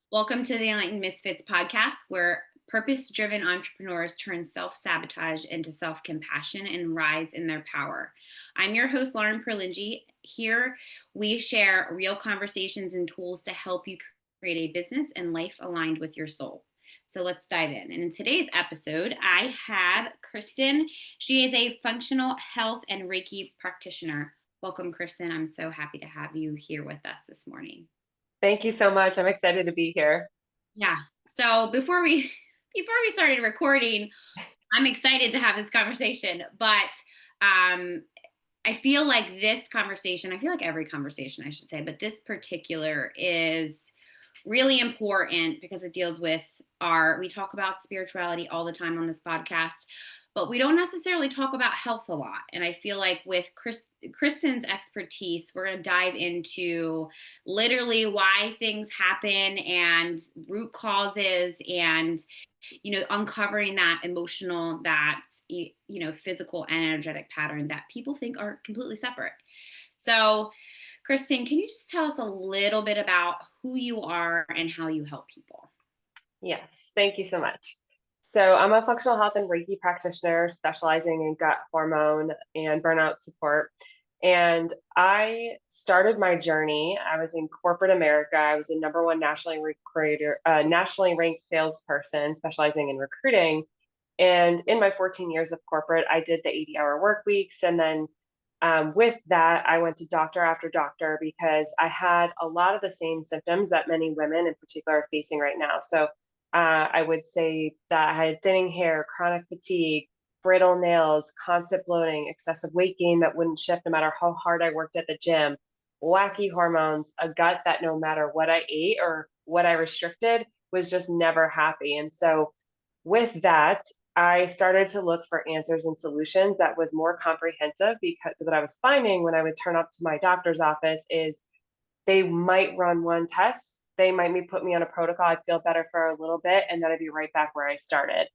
Welcome to the Enlightened Misfits podcast, where purpose driven entrepreneurs turn self sabotage into self compassion and rise in their power. I'm your host, Lauren Perlingi. Here, we share real conversations and tools to help you create a business and life aligned with your soul. So let's dive in. And in today's episode, I have Kristin. She is a functional health and Reiki practitioner. Welcome, Kristin. I'm so happy to have you here with us this morning. Thank you so much. I'm excited to be here. Yeah. So before we started recording, I'm excited to have this conversation, but um I feel like I feel like every conversation I should say, but this particular is really important because it deals with we talk about spirituality all the time on this podcast, but we don't necessarily talk about health a lot. And I feel like with Kristin's expertise, we're going to dive into literally why things happen and root causes and uncovering that emotional, that physical and energetic pattern that people think are completely separate. So, Kristin, can you just tell us a little bit about who you are and how you help people? Yes, thank you so much. So, I'm a functional health and Reiki practitioner specializing in gut hormone and burnout support. And I started my journey. I was in corporate America. I was the number one nationally ranked salesperson specializing in recruiting. And in my 14 years of corporate, I did the 80-hour work weeks. And then with that, I went to doctor after doctor because I had a lot of the same symptoms that many women in particular are facing right now. So I would say that I had thinning hair, chronic fatigue, brittle nails, constant bloating, excessive weight gain that wouldn't shift no matter how hard I worked at the gym, wacky hormones, a gut that no matter what I ate or what I restricted was just never happy. And so with that, I started to look for answers and solutions that was more comprehensive, because what I was finding when I would turn up to my doctor's office is they might run one test, they might put me on a protocol, I'd feel better for a little bit, and then I'd be right back where I started.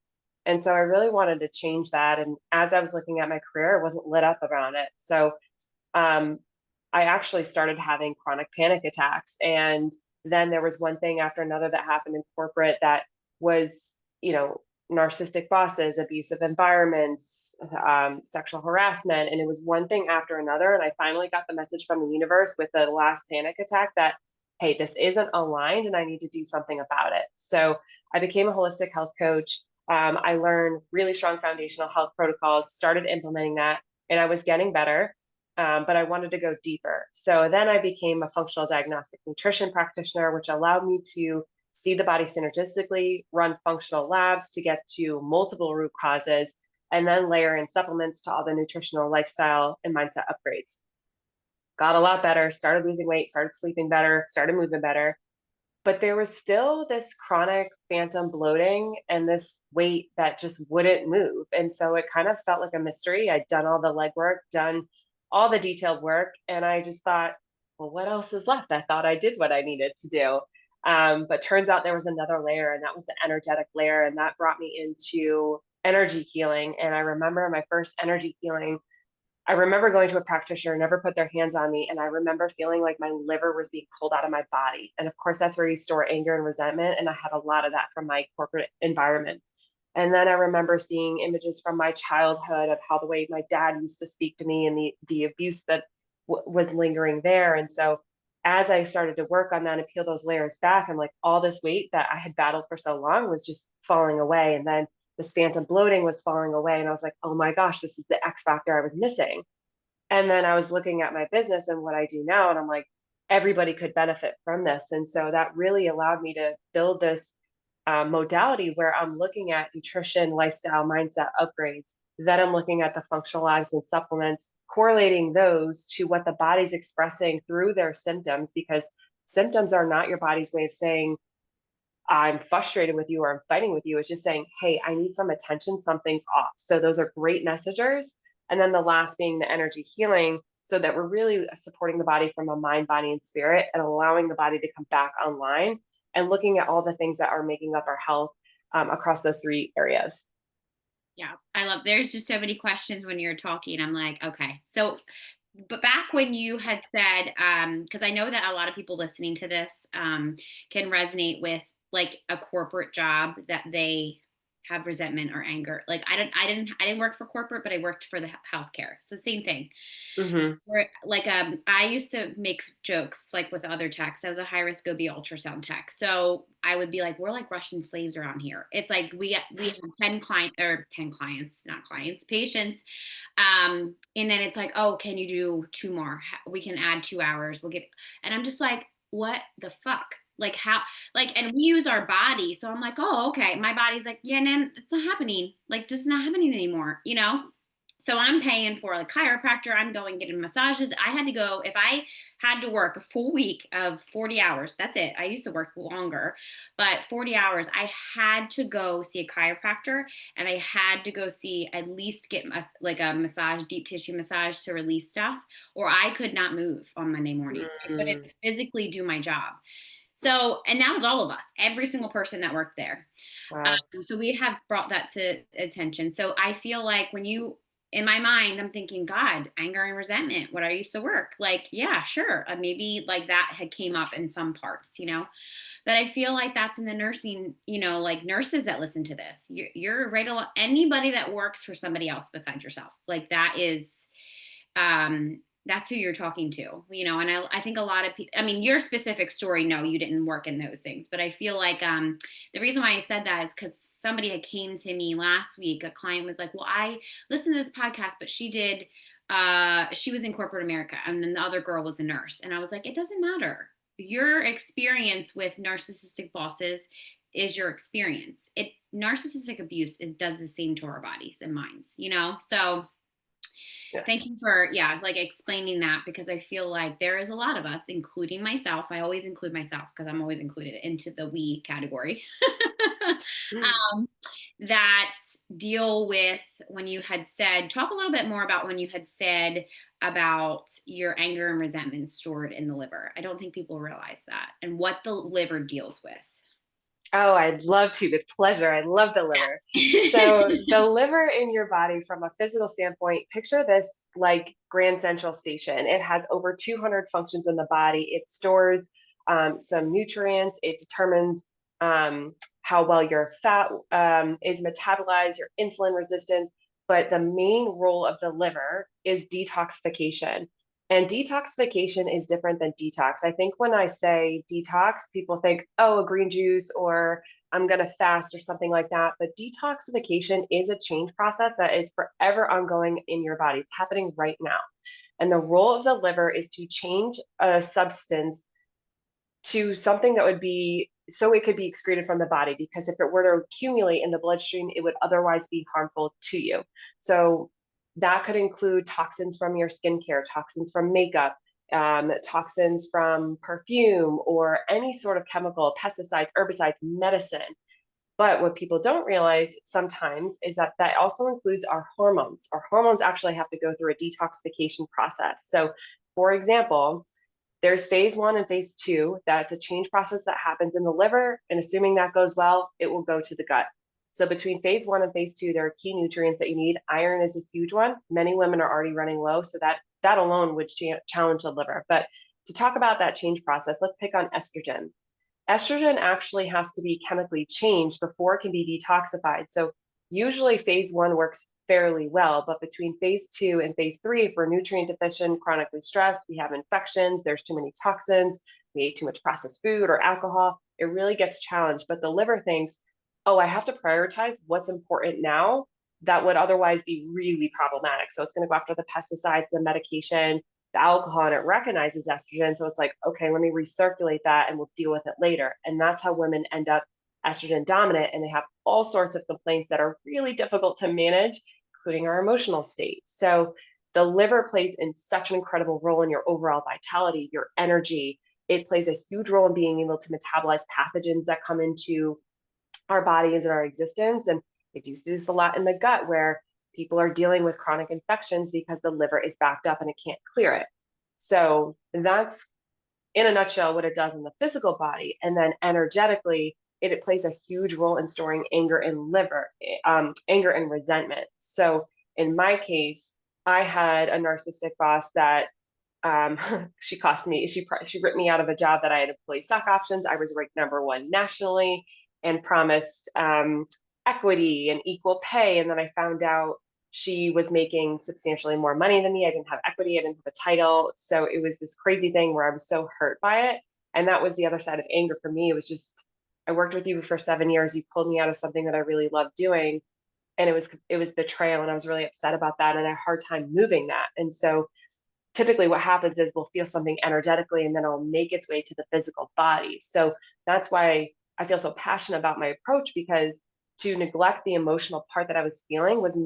And so I really wanted to change that. And as I was looking at my career, I wasn't lit up around it. So um, I actually started having chronic panic attacks. And then there was one thing after another that happened in corporate that was, narcissistic bosses, abusive environments, sexual harassment. And it was one thing after another. And I finally got the message from the universe with the last panic attack that, hey, this isn't aligned and I need to do something about it. So I became a holistic health coach. I learned really strong foundational health protocols, started implementing that, and I was getting better. But I wanted to go deeper. So then I became a functional diagnostic nutrition practitioner, which allowed me to see the body synergistically, run functional labs to get to multiple root causes, and then layer in supplements to all the nutritional lifestyle and mindset upgrades. Got a lot better, started losing weight, started sleeping better, started moving better. But there was still this chronic phantom bloating and this weight that just wouldn't move. And so it kind of felt like a mystery. I'd done all the legwork, done all the detailed work, and I just thought, well, what else is left? I thought I did what I needed to do. But turns out there was another layer, and that was the energetic layer. And that brought me into energy healing. And I remember my first energy healing, I remember going to a practitioner, never put their hands on me. And I remember feeling like my liver was being pulled out of my body. And of course, that's where you store anger and resentment. And I had a lot of that from my corporate environment. And then I remember seeing images from my childhood of how the way my dad used to speak to me and the abuse that was lingering there. And so as I started to work on that and peel those layers back, I'm like, all this weight that I had battled for so long was just falling away. And then this phantom bloating was falling away. And I was like, oh my gosh, this is the X factor I was missing. And then I was looking at my business and what I do now, and I'm like, everybody could benefit from this. And so that really allowed me to build this modality where I'm looking at nutrition, lifestyle, mindset upgrades. Then I'm looking at the functional lives and supplements, correlating those to what the body's expressing through their symptoms, because symptoms are not your body's way of saying, I'm frustrated with you or I'm fighting with you. It's just saying, hey, I need some attention, something's off. So those are great messengers. And then the last being the energy healing, so that we're really supporting the body from a mind, body, and spirit, and allowing the body to come back online and looking at all the things that are making up our health across those three areas. Yeah, there's just so many questions when you're talking. I'm like, okay. So but back when you had said, because I know that a lot of people listening to this can resonate with like a corporate job that they have resentment or anger. Like I didn't work for corporate, but I worked for the healthcare. So same thing. Hmm. Or like I used to make jokes like with other techs. I was a high risk OB ultrasound tech. So I would be like, we're like Russian slaves around here. It's like we have 10 clients, not clients, patients. And then it's like, oh, can you do two more? We can add 2 hours. We'll get, and I'm just like, what the fuck? Like how, like, and we use our body. So I'm like, oh, okay. My body's like, yeah, man, it's not happening. Like this is not happening anymore, you know? So I'm paying for a chiropractor. I'm going getting massages. I had to go, if I had to work a full week of 40 hours, that's it. I used to work longer, but 40 hours, I had to go see a chiropractor, and I had to go see, at least get like a massage, deep tissue massage to release stuff, or I could not move on Monday morning. I couldn't Mm, physically do my job. So, and that was all of us, every single person that worked there. wow. So we have brought that to attention. So I feel like when you, in my mind, I'm thinking, God, anger and resentment, what I used to work. Like, yeah, sure. Maybe like that had came up in some parts, you know, but I feel like that's in the nursing, you know, like nurses that listen to this, you're right. Anybody that works for somebody else besides yourself, like that is, that's who you're talking to, you know. And I think a lot of people, I mean, your specific story, no, you didn't work in those things, but I feel like the reason why I said that is because somebody had came to me last week. A client was like, well, I listened to this podcast, but she was in corporate America, and then the other girl was a nurse. And I was like, it doesn't matter. Your experience with narcissistic bosses is your experience. It Narcissistic abuse, it does the same to our bodies and minds, you know. So Yes. thank you for, yeah, like explaining that, because I feel like there is a lot of us, including myself. I always include myself because I'm always included into the we category. um, that deal with, when you had said, talk a little bit more about when you had said about your anger and resentment stored in the liver. I don't think people realize that and what the liver deals with. Oh, I'd love to, with pleasure. I love the liver. So, Yeah. the liver in your body, from a physical standpoint, picture this like Grand Central Station. It has over 200 functions in the body. It stores some nutrients, it determines how well your fat is metabolized, your insulin resistance. But the main role of the liver is detoxification. And detoxification is different than detox. I think when I say detox, people think, oh, a green juice, or I'm going to fast or something like that. But detoxification is a change process that is forever ongoing in your body. It's happening right now. And the role of the liver is to change a substance to something that would be so it could be excreted from the body, because if it were to accumulate in the bloodstream, it would otherwise be harmful to you. So that could include toxins from your skincare, toxins from makeup, toxins from perfume, or any sort of chemical, pesticides, herbicides, medicine. But what people don't realize sometimes is that that also includes our hormones. Our hormones actually have to go through a detoxification process. So, for example, there's phase one and phase two. That's a change process that happens in the liver. And assuming that goes well, it will go to the gut. So between phase one and phase two, there are key nutrients that you need. Iron is a huge one. Many women are already running low. So that alone would challenge the liver. But to talk about that change process, let's pick on estrogen. Estrogen actually has to be chemically changed before it can be detoxified. So usually phase one works fairly well, but between phase two and phase three, if we're nutrient deficient, chronically stressed, we have infections, there's too many toxins, we ate too much processed food or alcohol, it really gets challenged. But the liver thinks, oh, I have to prioritize what's important now that would otherwise be really problematic. So it's going to go after the pesticides, the medication, the alcohol, and it recognizes estrogen. So it's like, okay, let me recirculate that and we'll deal with it later. And that's how women end up estrogen dominant, and they have all sorts of complaints that are really difficult to manage, including our emotional state. So the liver plays in such an incredible role in your overall vitality, your energy. It plays a huge role in being able to metabolize pathogens that come into our bodies and our existence. And we do see this a lot in the gut, where people are dealing with chronic infections because the liver is backed up and it can't clear it. So that's, in a nutshell, what it does in the physical body. And then energetically, it plays a huge role in storing anger and resentment. So in my case, I had a narcissistic boss that um, she ripped me out of a job that I had employee stock options. I was ranked number one nationally and promised equity and equal pay. And then I found out she was making substantially more money than me. I didn't have equity, I didn't have a title. So it was this crazy thing where I was so hurt by it. And that was the other side of anger for me. It was just, I worked with you for 7 years. You pulled me out of something that I really loved doing. And it was betrayal. And I was really upset about that. And I had a hard time moving that. And so typically what happens is we'll feel something energetically and then it'll make its way to the physical body. So that's why I feel so passionate about my approach, because to neglect the emotional part that I was feeling was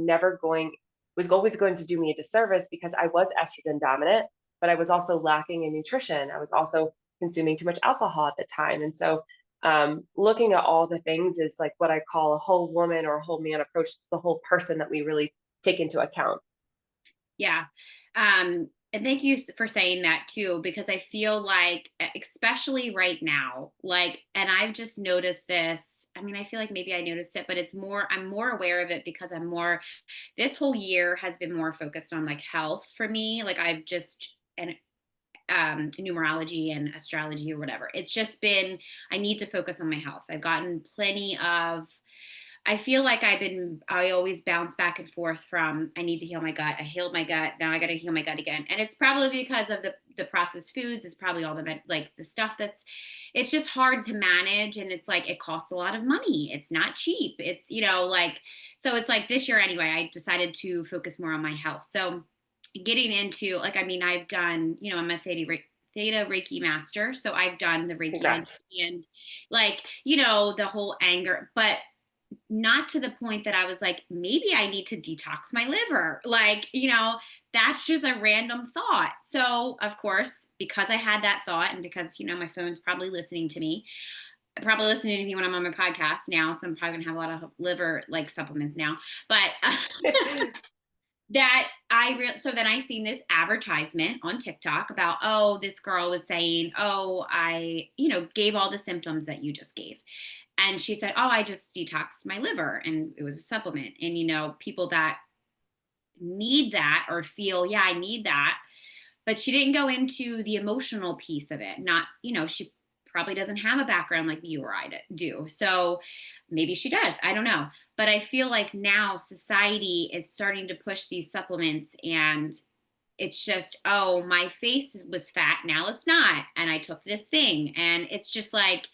always going to do me a disservice, because I was estrogen dominant, but I was also lacking in nutrition. I was also consuming too much alcohol at the time. And so looking at all the things is like what I call a whole woman or a whole man approach. It's the whole person that we really take into account. Yeah. And thank you for saying that too, because I feel like, especially right now, like, and I've just noticed this. I mean, I feel like maybe I noticed it, but I'm more aware of it because this whole year has been more focused on like health for me. Like and numerology and astrology or whatever. It's just been, I need to focus on my health. I've gotten plenty of, I feel like I always bounce back and forth from, I need to heal my gut. I healed my gut. Now I got to heal my gut again. And it's probably because of the processed foods. It's probably all like the stuff it's just hard to manage. And it's like, it costs a lot of money. It's not cheap. It's, like, so it's like this year anyway, I decided to focus more on my health. So getting into, like, I mean, I've done, I'm a Theta Reiki master. So I've done the Reiki on, Congrats. and like, the whole anger, but not to the point that I was like, maybe I need to detox my liver. Like, that's just a random thought. So, of course, because I had that thought, and because, my phone's probably listening to me, probably listening to me when I'm on my podcast now. So I'm probably gonna have a lot of liver like supplements now. But so then I seen this advertisement on TikTok about, oh, this girl was saying, oh, I, gave all the symptoms that you just gave. And she said, oh, I just detoxed my liver, and it was a supplement. And, people that need that or feel, yeah, I need that. But she didn't go into the emotional piece of it. Not, she probably doesn't have a background like you or I do. So maybe she does. I don't know. But I feel like now society is starting to push these supplements, and it's just, oh, my face was fat. Now it's not. And I took this thing. And it's just like,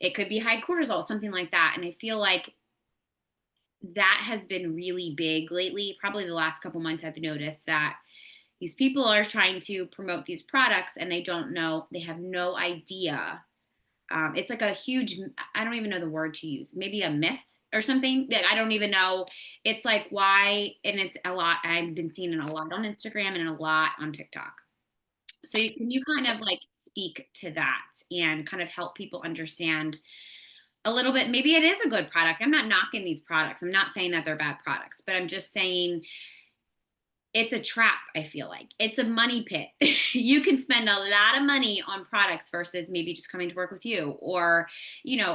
it could be high cortisol, something like that. And I feel like that has been really big lately. Probably the last couple months, I've noticed that these people are trying to promote these products and they don't know, they have no idea. It's like a huge, I don't even know the word to use, maybe a myth or something. Like, I don't even know. It's like, why? And it's a lot. I've been seeing it a lot on Instagram and a lot on TikTok. So can you kind of like speak to that and kind of help people understand a little bit? Maybe it is a good product. I'm not knocking these products. I'm not saying that they're bad products, but I'm just saying it's a trap. I feel like it's a money pit. You can spend a lot of money on products versus maybe just coming to work with you, or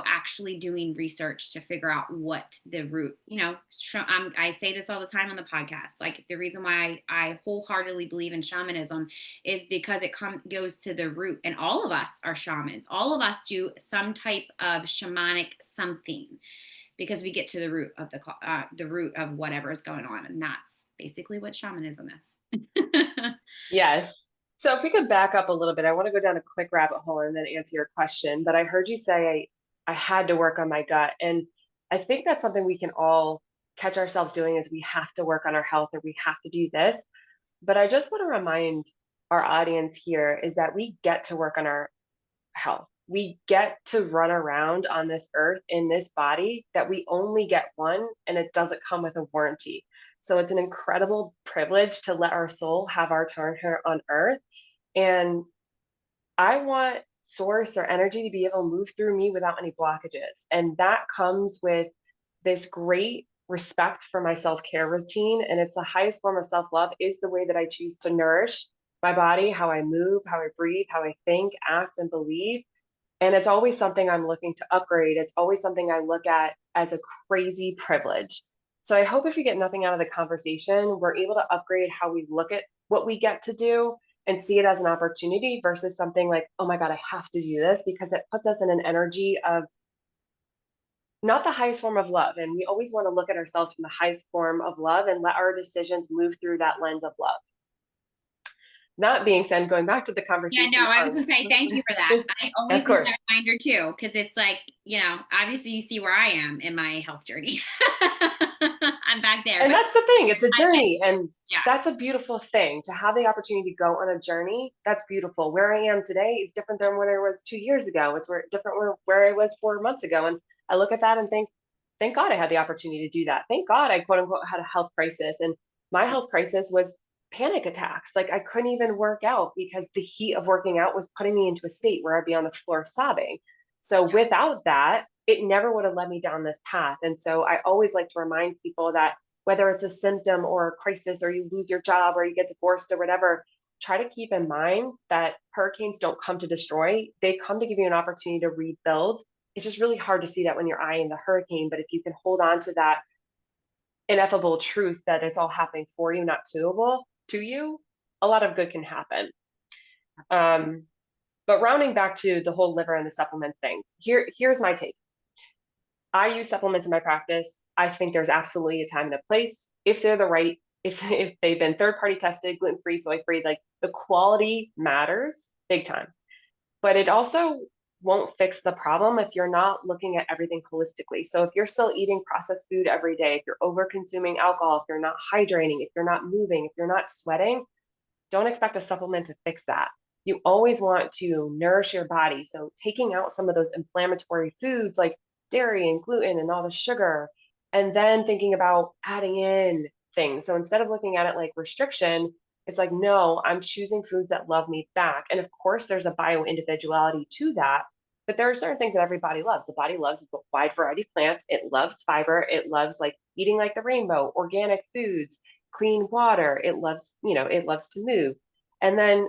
actually doing research to figure out what the root, I say this all the time on the podcast, like the reason why I wholeheartedly believe in shamanism is because it goes to the root. And all of us are shamans. All of us do some type of shamanic something, because we get to the root of whatever is going on, and that's basically what shamanism is. Yes. So if we could back up a little bit, I want to go down a quick rabbit hole and then answer your question. But I heard you say I had to work on my gut. And I think that's something we can all catch ourselves doing, is we have to work on our health or we have to do this. But I just want to remind our audience here is that we get to work on our health. We get to run around on this earth in this body that we only get one, and it doesn't come with a warranty. So it's an incredible privilege to let our soul have our turn here on earth. And I want source or energy to be able to move through me without any blockages. And that comes with this great respect for my self-care routine. And it's the highest form of self-love, is the way that I choose to nourish my body, how I move, how I breathe, how I think, act, and believe. And it's always something I'm looking to upgrade. It's always something I look at as a crazy privilege. So I hope if you get nothing out of the conversation, we're able to upgrade how we look at what we get to do and see it as an opportunity versus something like, oh my God, I have to do this, because it puts us in an energy of not the highest form of love. And we always want to look at ourselves from the highest form of love and let our decisions move through that lens of love. That being said, going back to the Yeah, no, conversation I was on, gonna say thank you for that. I of always need course. that reminder too, because it's like, obviously you see where I am in my health journey. I'm back there, And but that's the thing, it's a I get journey. you. And Yeah, that's a beautiful thing to have the opportunity to go on a journey. That's beautiful. Where I am today is different than where I was 2 years ago. It's different where I was 4 months ago. And I look at that and think, thank God I had the opportunity to do that. Thank God I quote unquote had a health crisis. And my yeah, health crisis was panic attacks. Like I couldn't even work out because the heat of working out was putting me into a state where I'd be on the floor sobbing. So yeah, without that, it never would have led me down this path. And so I always like to remind people that whether it's a symptom or a crisis, or you lose your job or you get divorced or whatever, try to keep in mind that hurricanes don't come to destroy. They come to give you an opportunity to rebuild. It's just really hard to see that when you're eyeing the hurricane. But if you can hold on to that ineffable truth that it's all happening for you, not to you, a lot of good can happen. Um, but rounding back to the whole liver and the supplements thing, here's my take. I use supplements in my practice. I think there's absolutely a time and a place if they're the right, if they've been third party tested, gluten free, soy free, like the quality matters big time. But it also won't fix the problem if you're not looking at everything holistically. So if you're still eating processed food every day, if you're over consuming alcohol, if you're not hydrating, if you're not moving, if you're not sweating, don't expect a supplement to fix that. You always want to nourish your body. So taking out some of those inflammatory foods like dairy and gluten and all the sugar, and then thinking about adding in things. So instead of looking at it like restriction, it's like, no, I'm choosing foods that love me back. And of course, there's a bio individuality to that. But there are certain things that everybody loves. The body loves a wide variety of plants. It loves fiber. It loves like eating like the rainbow, organic foods, clean water. It loves, it loves to move. And then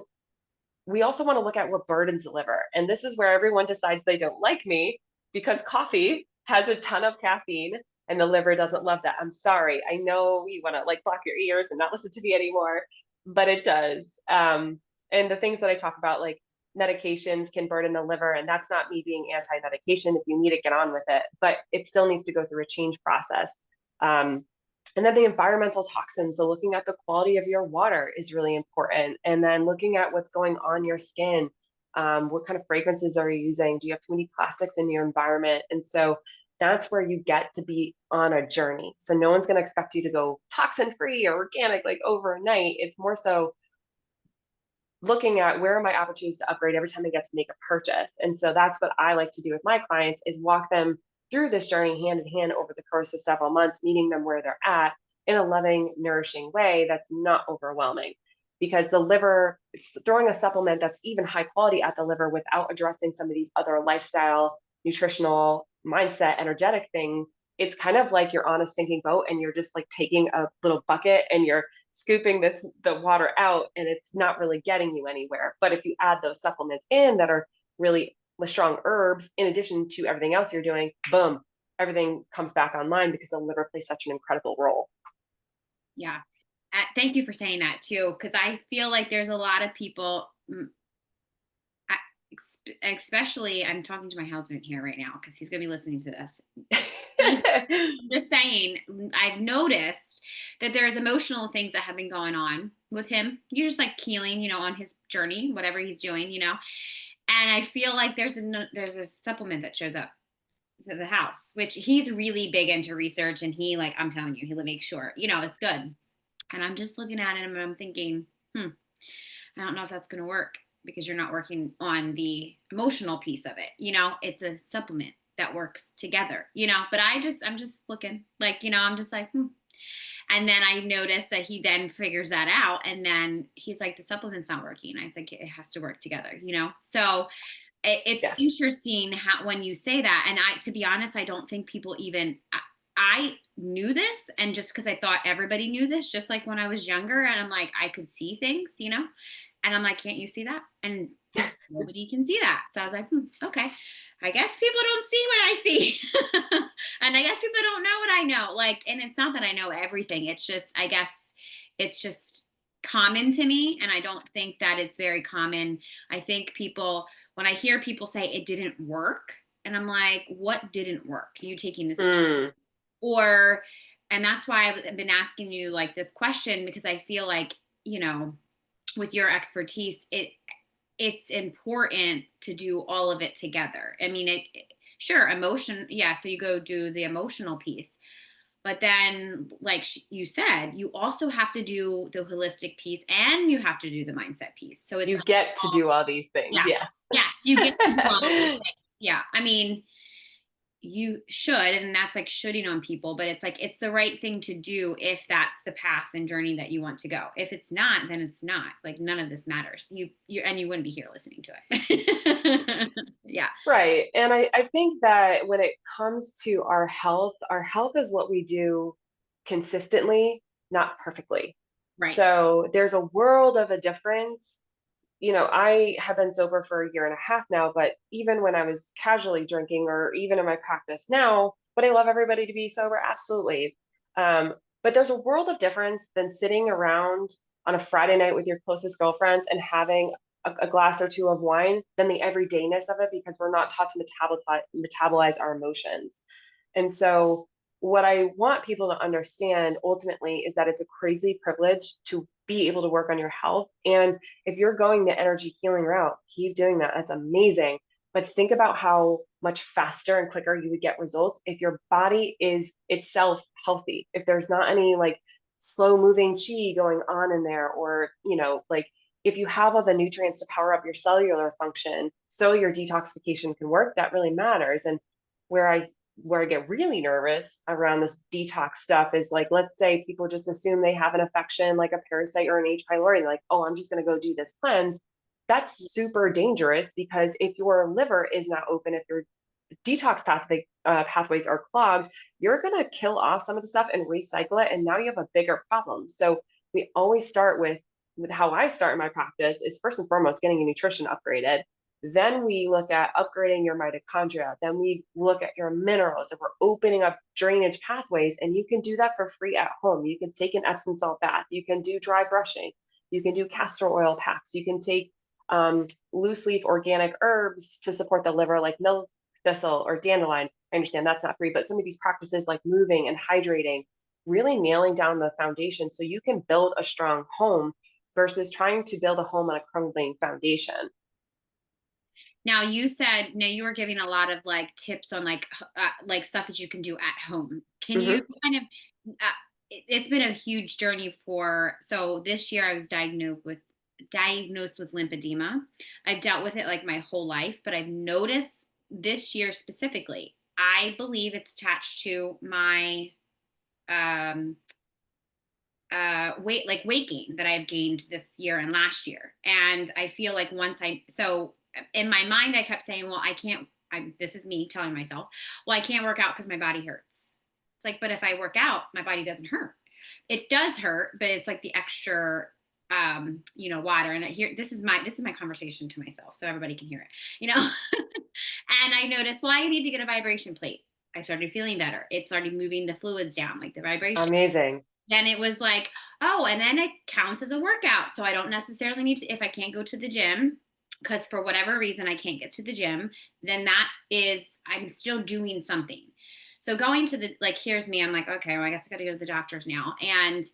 we also want to look at what burdens the liver. And this is where everyone decides they don't like me because coffee has a ton of caffeine and the liver doesn't love that. I'm sorry. I know you want to like block your ears and not listen to me anymore, but it does. And the things that I talk about, like medications can burden the liver, and that's not me being anti-medication. If you need it, get on with it, but it still needs to go through a change process. Um, and then the environmental toxins. So looking at the quality of your water is really important. And then looking at what's going on your skin. What kind of fragrances are you using? Do you have too many plastics in your environment? And so that's where you get to be on a journey. So no one's going to expect you to go toxin free or organic like overnight. It's more so looking at where are my opportunities to upgrade every time they get to make a purchase. And so that's what I like to do with my clients, is walk them through this journey hand in hand over the course of several months, meeting them where they're at in a loving, nourishing way that's not overwhelming. Because the liver, throwing a supplement that's even high quality at the liver without addressing some of these other lifestyle, nutritional, mindset, energetic things, it's kind of like you're on a sinking boat and you're just like taking a little bucket and you're scooping the water out, and it's not really getting you anywhere. But if you add those supplements in that are really strong herbs, in addition to everything else you're doing, boom, everything comes back online because the liver plays such an incredible role. yeah. Thank you for saying that too, because I feel like there's a lot of people, especially, I'm talking to my husband here right now because he's going to be listening to this. Just saying, I've noticed that there's emotional things that have been going on with him. You're just like healing, on his journey, whatever he's doing. And I feel like there's a supplement that shows up to the house, which he's really big into research, and I'm telling you, he'll make sure, it's good. And I'm just looking at him and I'm thinking, I don't know if that's going to work because you're not working on the emotional piece of it. It's a supplement that works together. But I'm just looking like, I'm just like, And then I noticed that he then figures that out. And then he's like, the supplement's not working. I was like, it has to work together. So it's Yes. interesting how, when you say that, and to be honest, I don't think people even, I knew this, and just because I thought everybody knew this, just like when I was younger, and I'm like, I could see things. And I'm like, can't you see that? And nobody can see that. So I was like, okay, I guess people don't see what I see. And I guess people don't know what I know. Like, and it's not that I know everything. It's just, I guess it's just common to me. And I don't think that it's very common. I think people, when I hear people say it didn't work, and I'm like, what didn't work? You taking this, Mm, or, and that's why I've been asking you like this question, because I feel like, with your expertise, it's important to do all of it together. I mean, sure, emotion, yeah. So you go do the emotional piece, but then, like you said, you also have to do the holistic piece and you have to do the mindset piece. So it's you like, get to do all these things. yeah, Yes. yes, you get to do all of those things. Yeah, I mean, you should, and that's like shooting on people, but it's like it's the right thing to do if that's the path and journey that you want to go. If it's not, then it's not. Like, none of this matters. You wouldn't be here listening to it. Yeah. Right. And I think that when it comes to our health is what we do consistently, not perfectly. Right. So there's a world of a difference. I have been sober for a year and a half now, but even when I was casually drinking or even in my practice now, would I love everybody to be sober? Absolutely. But there's a world of difference than sitting around on a Friday night with your closest girlfriends and having a glass or two of wine than the everydayness of it, because we're not taught to metabolize our emotions. And so, what I want people to understand ultimately is that it's a crazy privilege to be able to work on your health. And if you're going the energy healing route, keep doing that. That's amazing. But think about how much faster and quicker you would get results if your body is itself healthy. If there's not any like slow moving chi going on in there, or, like if you have all the nutrients to power up your cellular function so your detoxification can work, that really matters. And where I where I get really nervous around this detox stuff is like, let's say people just assume they have an infection, like a parasite or an H. pylori, and they're like, oh, I'm just going to go do this cleanse. That's super dangerous, because if your liver is not open, if your pathways are clogged, you're going to kill off some of the stuff and recycle it. And now you have a bigger problem. So we always start with how I start in my practice is first and foremost getting your nutrition upgraded. Then we look at upgrading your mitochondria. Then we look at your minerals, and we're opening up drainage pathways. And you can do that for free at home. You can take an Epsom salt bath. You can do dry brushing. You can do castor oil packs. You can take loose leaf organic herbs to support the liver, like milk thistle or dandelion. I understand that's not free, but some of these practices like moving and hydrating, really nailing down the foundation so you can build a strong home versus trying to build a home on a crumbling foundation. Now you said, now you were giving a lot of like tips on like stuff that you can do at home. Can you Mm-hmm. kind of, it's been a huge journey so this year I was diagnosed with lymphedema. I've dealt with it like my whole life, but I've noticed this year specifically, I believe it's attached to my um weight gain that I've gained this year and last year. And I feel like so in my mind, I kept saying, well, this is me telling myself, well, I can't work out because my body hurts. It's like, but if I work out, my body doesn't hurt. It does hurt, but it's like the extra, water. And this is my conversation to myself. So everybody can hear it. And I noticed, well, I need to get a vibration plate. I started feeling better. It started moving the fluids down, like the vibration. Amazing. Then it was like, oh, and then it counts as a workout. So I don't necessarily need to, if I can't go to the gym, because for whatever reason I can't get to the gym, then I'm still doing something. So going to here's me, I'm like, okay, well, I guess I got to go to the doctors now. And,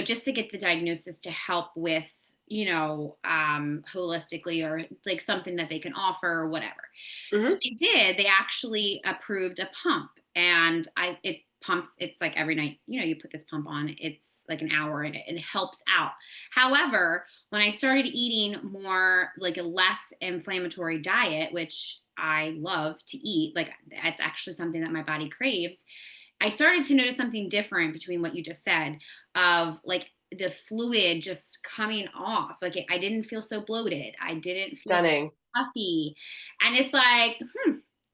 just to get the diagnosis to help with, holistically, or like something that they can offer or whatever. So Mm-hmm. they actually approved a pump, and it pumps. It's like every night, you put this pump on, it's like an hour, and it helps out. However, when I started eating more like a less inflammatory diet, which I love to eat, like that's actually something that my body craves, I started to notice something different between what you just said, of like the fluid just coming off. Like I didn't feel so bloated. I didn't feel Stunning. puffy. And it's like,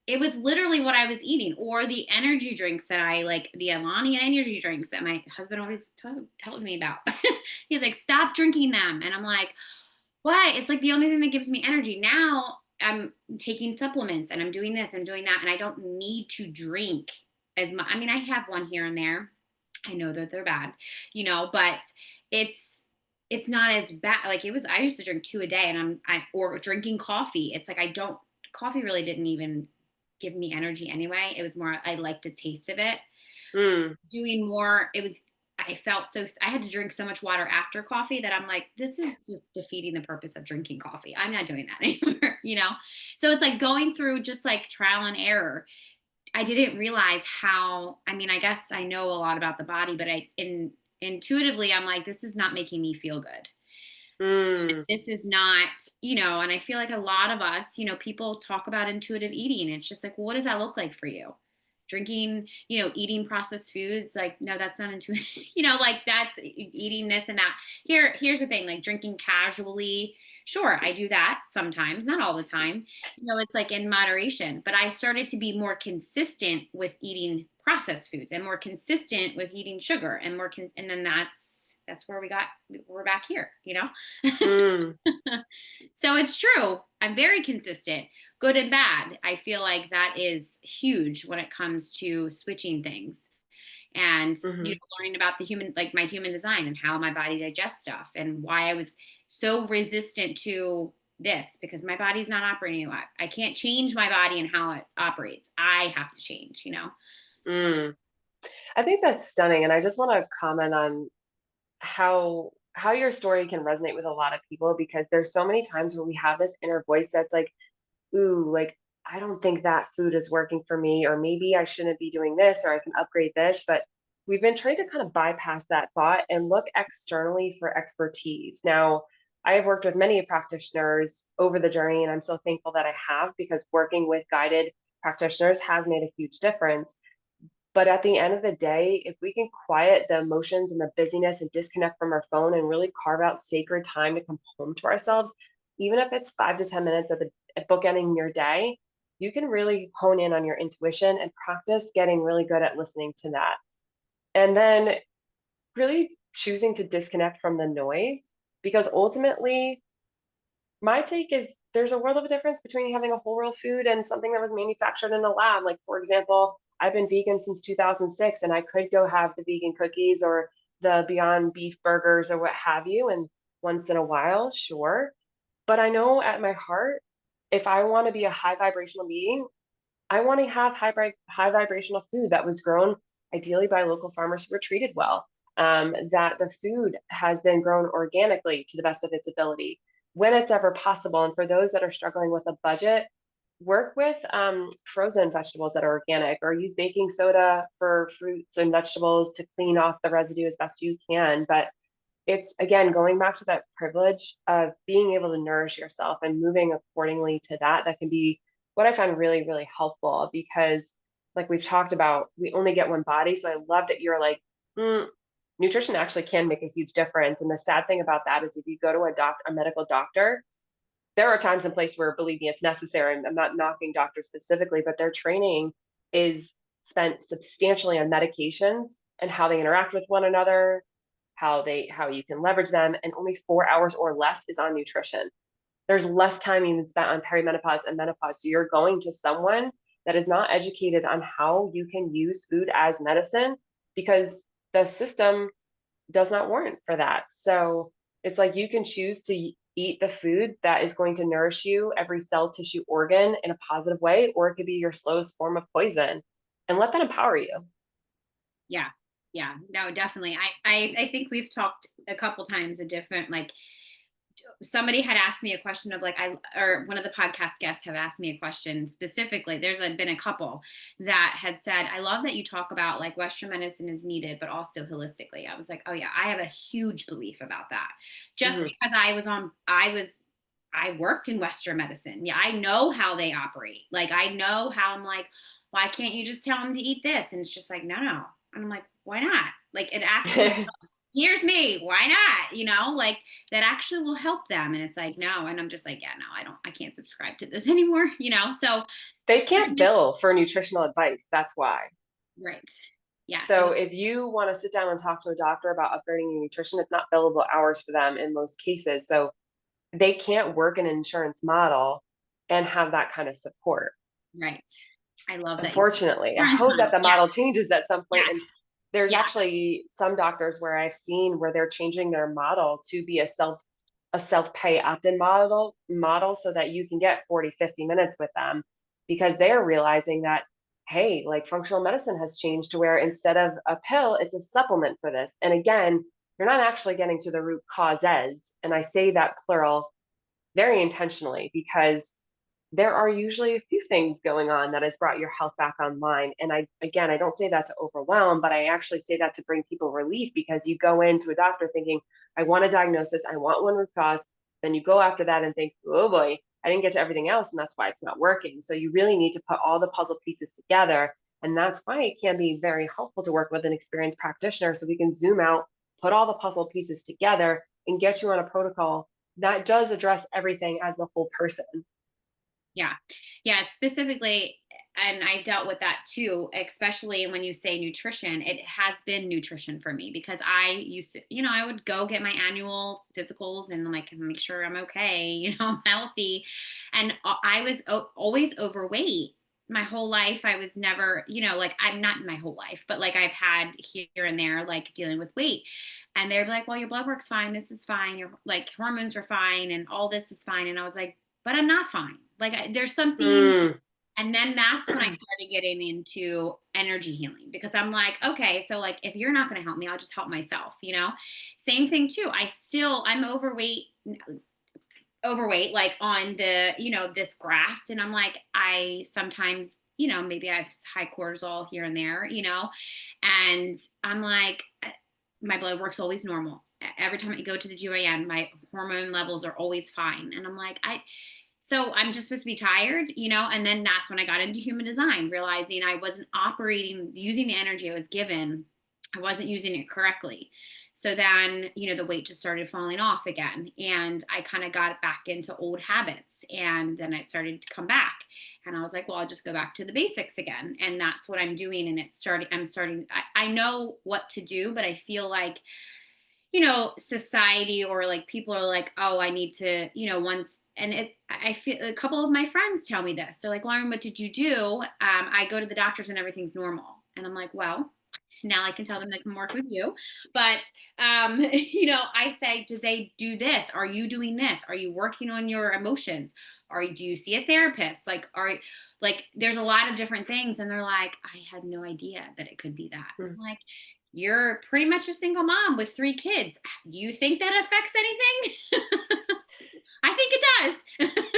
it was literally what I was eating, or the energy drinks that I like, the Alani energy drinks that my husband always tells me about. He's like, stop drinking them. And I'm like, why? It's like the only thing that gives me energy. Now I'm taking supplements and I'm doing this and doing that. And I don't need to drink I mean, I have one here and there. I know that they're bad, but it's it's not as bad. Like it was, I used to drink two a day, and or drinking coffee. It's like coffee really didn't even give me energy anyway. It was more, I liked the taste of it. Mm, Doing more, I felt so, I had to drink so much water after coffee that I'm like, this is just defeating the purpose of drinking coffee. I'm not doing that anymore. So it's like going through just like trial and error. I didn't realize how, I mean, I guess I know a lot about the body, but intuitively, I'm like, this is not making me feel good. mm, This is not, and I feel like a lot of us, people talk about intuitive eating. It's just like, well, what does that look like for you? Drinking, eating processed foods, like, no, that's not intuitive. Like that's eating this and that. Here's the thing, like drinking casually. Sure, I do that sometimes, not all the time. It's like in moderation. But I started to be more consistent with eating processed foods and more consistent with eating sugar and and then that's where we're back here. mm, So it's true. I'm very consistent, good and bad. I feel like that is huge when it comes to switching things and, hmm learning about like my human design and how my body digests stuff and why I was so resistant to this because my body's not operating a lot. I can't change my body and how it operates. I have to change. mm. I think that's stunning, and I just want to comment on how your story can resonate with a lot of people because there's so many times where we have this inner voice that's like, ooh, like I don't think that food is working for me, or maybe I shouldn't be doing this, or I can upgrade this. But we've been trained to kind of bypass that thought and look externally for expertise. Now, I have worked with many practitioners over the journey, and I'm so thankful that I have because working with guided practitioners has made a huge difference. But at the end of the day, if we can quiet the emotions and the busyness and disconnect from our phone and really carve out sacred time to come home to ourselves, even if it's 5 to 10 minutes at bookending your day, you can really hone in on your intuition and practice getting really good at listening to that. And then really choosing to disconnect from the noise because ultimately my take is there's a world of a difference between having a whole real food and something that was manufactured in a lab. Like, for example, I've been vegan since 2006, and I could go have the vegan cookies or the Beyond Beef burgers or what have you. And once in a while, sure. But I know at my heart, if I want to be a high vibrational being, I want to have high vibrational food that was grown ideally by local farmers who were treated well. That the food has been grown organically to the best of its ability when it's ever possible. And for those that are struggling with a budget, work with frozen vegetables that are organic or use baking soda for fruits and vegetables to clean off the residue as best you can. But it's again going back to that privilege of being able to nourish yourself and moving accordingly to that. That can be what I find really, really helpful because, like we've talked about, we only get one body. So I love that you're like, nutrition actually can make a huge difference. And the sad thing about that is if you go to a medical doctor, there are times and places where, believe me, it's necessary. I'm not knocking doctors specifically, but their training is spent substantially on medications and how they interact with one another, how you can leverage them, and only 4 hours or less is on nutrition. There's less time even spent on perimenopause and menopause. So you're going to someone that is not educated on how you can use food as medicine because the system does not warrant for that. So it's like you can choose to eat the food that is going to nourish you, every cell, tissue, organ in a positive way, or it could be your slowest form of poison and let that empower you. Yeah. Yeah. No, definitely. I think we've talked a couple times a different, like, somebody had asked me a question of like or one of the podcast guests have asked me a question specifically. There's been a couple that had said, I love that you talk about like Western medicine is needed but also holistically. I was like, oh yeah, I have a huge belief about that. Just Mhm. because I worked in Western medicine. Yeah, I know how they operate. Like I know how. I'm like, why can't you just tell them to eat this? And it's just like, no. And I'm like, why not? Like it actually, here's me, why not? Like that actually will help them. And it's like, no. And I'm just like, yeah, no, I can't subscribe to this anymore. So, They can't bill for nutritional advice. That's why. right. Yeah. So So, if you want to sit down and talk to a doctor about upgrading your nutrition, it's not billable hours for them in most cases. So they can't work an insurance model and have that kind of support. right. I love that you said Unfortunately, I more in hope that time. the Yes, model changes at some point. yes, And there's yeah, actually some doctors where I've seen where they're changing their model to be a self-pay opt-in model so that you can get 40, 50 minutes with them because they're realizing that, hey, like functional medicine has changed to where instead of a pill, it's a supplement for this. And again, you're not actually getting to the root causes. And I say that plural very intentionally because there are usually a few things going on that has brought your health back online. And I don't say that to overwhelm, but I actually say that to bring people relief because you go into a doctor thinking, I want a diagnosis, I want one root cause. Then you go after that and think, oh boy, I didn't get to everything else. And that's why it's not working. So you really need to put all the puzzle pieces together. And that's why it can be very helpful to work with an experienced practitioner so we can zoom out, put all the puzzle pieces together, and get you on a protocol that does address everything as the whole person. yeah, yeah. Specifically, and I dealt with that too, especially when you say nutrition. It has been nutrition for me because I used to, I would go get my annual physicals and like make sure I'm okay, I'm healthy, and I was always overweight. My whole life, I was never, like I'm not my whole life, but like I've had here and there, like dealing with weight. And they're like, well, your blood work's fine. This is fine. Your like hormones are fine and all this is fine. And I was like, but I'm not fine. Like there's something. Mm. And then that's when I started getting into energy healing because I'm like, okay, so like if you're not going to help me, I'll just help myself. Same thing too. I'm overweight, like on the, this graft. And I'm like, I sometimes, maybe I have high cortisol here and there, and I'm like, my blood work's always normal. Every time I go to the GYN, my hormone levels are always fine. And I'm like, so I'm just supposed to be tired, and then that's when I got into human design, realizing I wasn't operating using the energy I was given. I wasn't using it correctly. So then, the weight just started falling off again. And I kind of got back into old habits. And then it started to come back. And I was like, well, I'll just go back to the basics again. And that's what I'm doing. And I know what to do, but I feel like society or like people are like, oh, I need to, once, and I feel a couple of my friends tell me this. They're like, Lauren, what did you do? I go to the doctors and everything's normal. And I'm like, well, now I can tell them to come work with you. But, I say, do they do this? Are you doing this? Are you working on your emotions? Do you see a therapist? Like, there's a lot of different things. And they're like, I had no idea that it could be that. Mm. I'm like, you're pretty much a single mom with 3 kids. Do you think that affects anything? I think it does.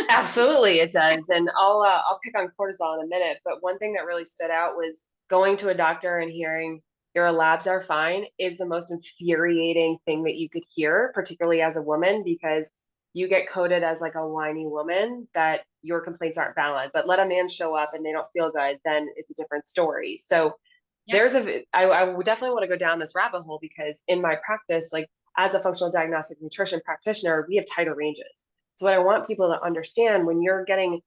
Absolutely, it does. And I'll pick on cortisol in a minute. But one thing that really stood out was going to a doctor and hearing your labs are fine is the most infuriating thing that you could hear, particularly as a woman, because you get coded as like a whiny woman that your complaints aren't valid. But let a man show up and they don't feel good, then it's a different story. So Yep. I would definitely want to go down this rabbit hole because in my practice, like as a functional diagnostic nutrition practitioner, we have tighter ranges. So what I want people to understand when you're getting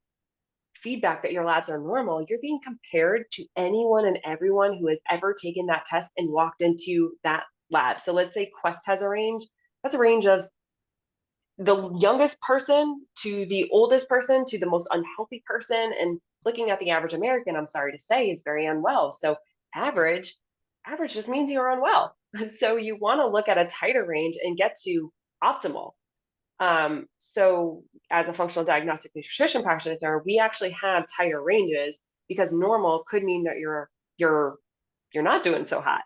feedback that your labs are normal, you're being compared to anyone and everyone who has ever taken that test and walked into that lab. So let's say Quest has a range. That's a range of the youngest person to the oldest person to the most unhealthy person. And looking at the average American, I'm sorry to say, is very unwell. So average, average just means you're unwell. So you want to look at a tighter range and get to optimal. So as a functional diagnostic nutrition practitioner, we actually have tighter ranges because normal could mean that you're you're not doing so hot,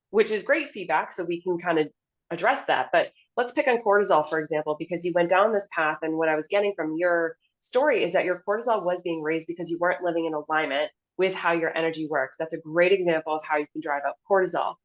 which is great feedback. So we can kind of address that. But let's pick on cortisol, for example, because you went down this path. And what I was getting from your story is that your cortisol was being raised because you weren't living in alignment with how your energy works. That's a great example of how you can drive up cortisol.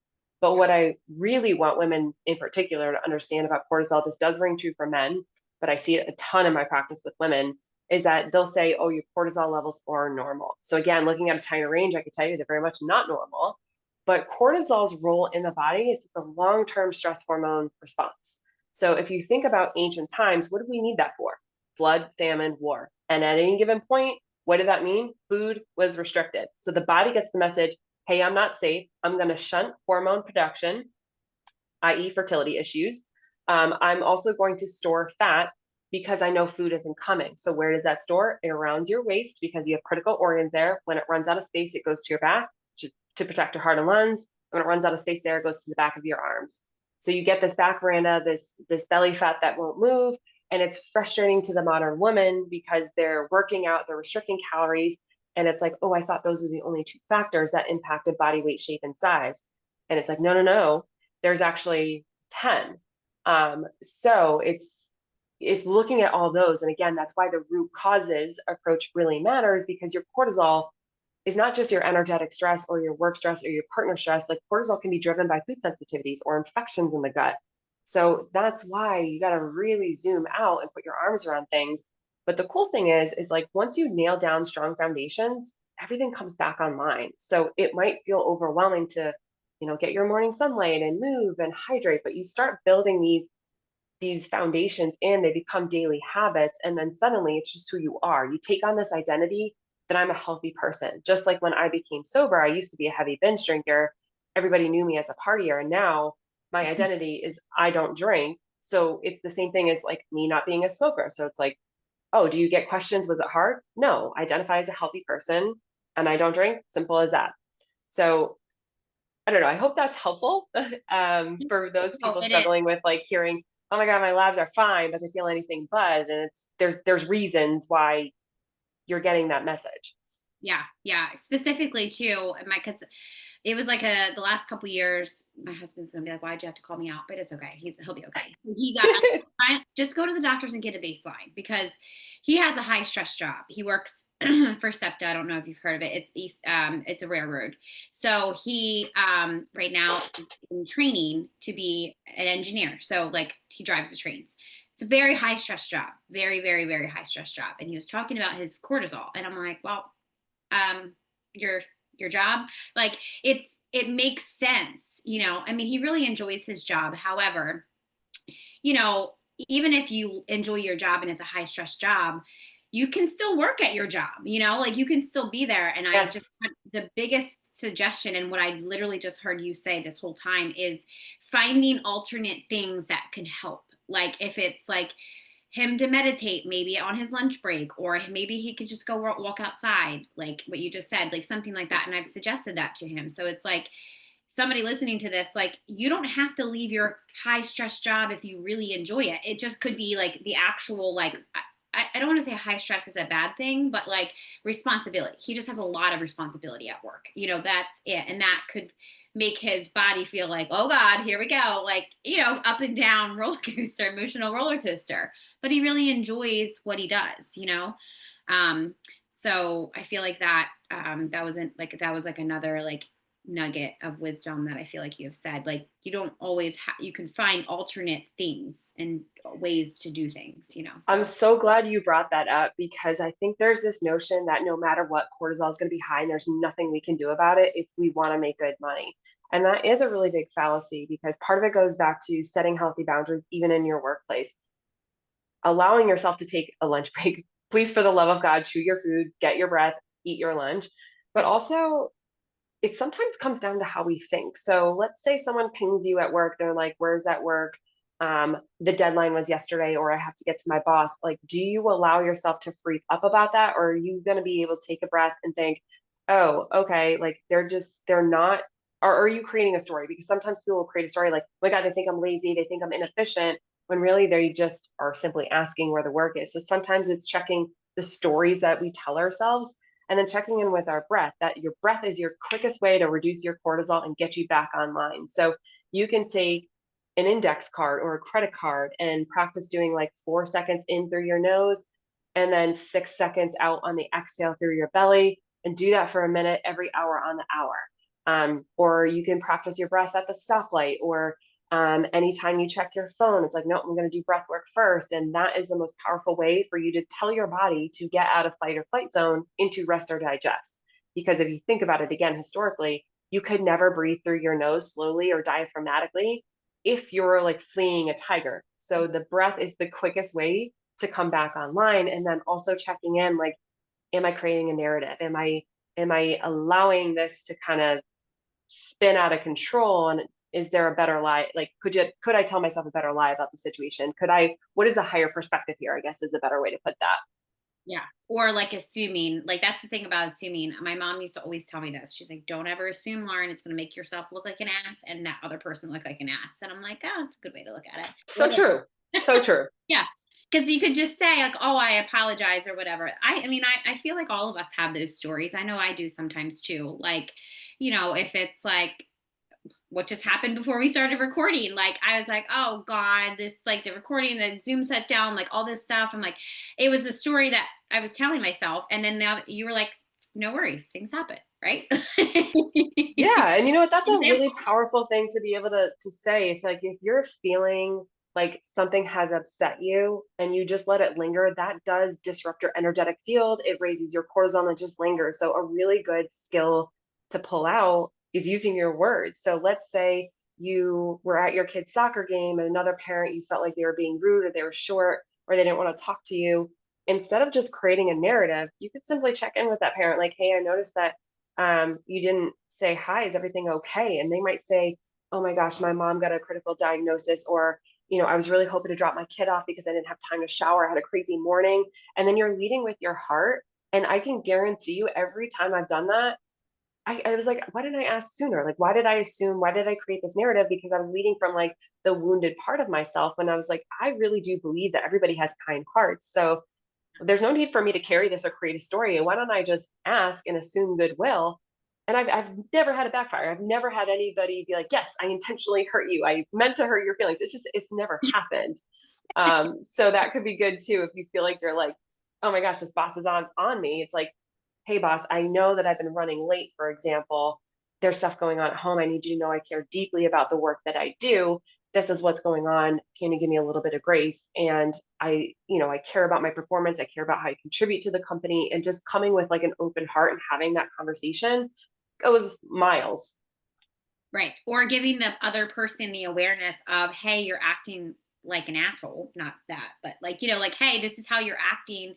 But what I really want women in particular to understand about cortisol, this does ring true for men, but I see it a ton in my practice with women, is that they'll say, oh, your cortisol levels are normal. So again, looking at a tighter range, I can tell you they're very much not normal. But cortisol's role in the body is the long-term stress hormone response. So if you think about ancient times, what did we need that for? Flood, famine, war. And at any given point, what did that mean? Food was restricted. So the body gets the message, hey, I'm not safe. I'm going to shunt hormone production, i.e. fertility issues. I'm also going to store fat because I know food isn't coming. So where does that store? It around your waist because you have critical organs there. When it runs out of space, it goes to your back to protect your heart and lungs. When it runs out of space there, it goes to the back of your arms. So you get this back veranda, this belly fat that won't move. And it's frustrating to the modern woman because they're working out, they're restricting calories. And it's like, oh, I thought those are the only two factors that impacted body weight, shape, and size. And it's like, no, no, no. There's actually 10. So it's looking at all those. And again, that's why the root causes approach really matters, because your cortisol is not just your energetic stress or your work stress or your partner stress. Like cortisol can be driven by food sensitivities or infections in the gut. So that's why you got to really zoom out and put your arms around things. But the cool thing is like once you nail down strong foundations, everything comes back online. So it might feel overwhelming to, get your morning sunlight and move and hydrate, but you start building these foundations in, they become daily habits, and then suddenly it's just who you are. You take on this identity that I'm a healthy person. Just like when I became sober, I used to be a heavy binge drinker. Everybody knew me as a partier, and now my identity is I don't drink. So it's the same thing as like me not being a smoker. So it's like, oh, do you get questions? Was it hard? No, identify as a healthy person and I don't drink. Simple as that. So I don't know. I hope that's helpful for those Oh, people it is. struggling with like hearing, oh my God, my labs are fine, but they feel anything but. And there's reasons why you're getting that message. Yeah, yeah. Specifically too, because it was like the last couple years. My husband's gonna be like, "Why'd you have to call me out?" But it's okay. He'll be okay. He got just go to the doctors and get a baseline because he has a high stress job. He works for SEPTA. I don't know if you've heard of it. It's East. It's a railroad. So he right now is in training to be an engineer. So like he drives the trains. It's a very high stress job. Very, very, very high stress job. And he was talking about his cortisol, and I'm like, well, um your job, like it makes sense, I mean, he really enjoys his job. However, you know even if you enjoy your job and it's a high stress job, you can still work at your job, like you can still be there. And I just Yes. the biggest suggestion, and what I literally just heard you say this whole time, is finding alternate things that can help. Like if it's like him to meditate maybe on his lunch break, or maybe he could just go walk outside, like what you just said, like something like that. And I've suggested that to him. So it's like somebody listening to this, like you don't have to leave your high stress job if you really enjoy it. It just could be like the actual, like I don't want to say high stress is a bad thing, but like responsibility. He just has a lot of responsibility at work. That's it. And that could make his body feel like, oh God, here we go. Like, up and down roller coaster, emotional roller coaster. But he really enjoys what he does. Um, so I feel like that was like another like nugget of wisdom that I feel like you have said. Like you don't always you can find alternate things and ways to do things. I'm So so glad you brought that up because I think there's this notion that no matter what, cortisol is going to be high and there's nothing we can do about it if we want to make good money. And that is a really big fallacy because part of it goes back to setting healthy boundaries, even in your workplace, allowing yourself to take a lunch break. Please, for the love of God, chew your food, get your breath, eat your lunch. But also, it sometimes comes down to how we think. So let's say someone pings you at work. They're like, where's that work? The deadline was yesterday, or I have to get to my boss. Like, do you allow yourself to freeze up about that? Or are you going to be able to take a breath and think, oh, okay, like they're not, or are you creating a story? Because sometimes people will create a story like, oh my God, they think I'm lazy. They think I'm inefficient, when really they just are simply asking where the work is. So sometimes it's checking the stories that we tell ourselves and then checking in with our breath, that your breath is your quickest way to reduce your cortisol and get you back online. So you can take an index card or a credit card and practice doing like 4 seconds in through your nose and then 6 seconds out on the exhale through your belly, and do that for a minute every hour on the hour. Or you can practice your breath at the stoplight, or anytime you check your phone, it's like, no, I'm going to do breath work first. And that is the most powerful way for you to tell your body to get out of fight or flight zone into rest or digest. Because if you think about it again, historically, you could never breathe through your nose slowly or diaphragmatically if you're like fleeing a tiger. So the breath is the quickest way to come back online. And then also checking in, like, am I creating a narrative? Am I allowing this to kind of spin out of control? And is there a better lie? Like, could I tell myself a better lie about the situation? What is a higher perspective here, I guess is a better way to put that. Yeah. Or like assuming, like that's the thing about assuming. My mom used to always tell me this. She's like, don't ever assume, Lauren. It's going to make yourself look like an ass and that other person look like an ass. And I'm like, oh, it's a good way to look at it. So Whatever. true. So true. Yeah. Because you could just say, like, oh, I apologize or whatever. I mean, I feel like all of us have those stories. I know I do sometimes too. Like, if it's like, what just happened before we started recording. Like, I was like, oh God, this, like the recording, the Zoom set down, like all this stuff. I'm like, it was a story that I was telling myself. And then now you were like, no worries, things happen. Right. Yeah, and you know what? That's a really powerful thing to be able to say. It's like if you're feeling like something has upset you and you just let it linger, that does disrupt your energetic field. It raises your cortisol and it just lingers. So a really good skill to pull out is using your words. So let's say you were at your kid's soccer game and another parent, you felt like they were being rude or they were short or they didn't want to talk to you. Instead of just creating a narrative, you could simply check in with that parent like, hey, I noticed that you didn't say, hi, is everything okay? And they might say, oh my gosh, my mom got a critical diagnosis, or, I was really hoping to drop my kid off because I didn't have time to shower. I had a crazy morning. And then you're leading with your heart. And I can guarantee you, every time I've done that, I was like, why didn't I ask sooner? Like, why did I assume? Why did I create this narrative? Because I was leading from like the wounded part of myself. And I was like, I really do believe that everybody has kind hearts. So there's no need for me to carry this or create a story. And why don't I just ask and assume goodwill? And I've never had a backfire. I've never had anybody be like, yes, I intentionally hurt you. I meant to hurt your feelings. It's never happened. So that could be good too. If you feel like you're like, oh my gosh, this boss is on me. It's like, hey boss, I know that I've been running late, for example. There's stuff going on at home. I need you to know I care deeply about the work that I do. This is what's going on. Can you give me a little bit of grace? And I care about my performance. I care about how I contribute to the company, and just coming with like an open heart and having that conversation goes miles. Right. Or giving the other person the awareness of, hey, you're acting like an asshole. Not that, but like, like, hey, this is how you're acting.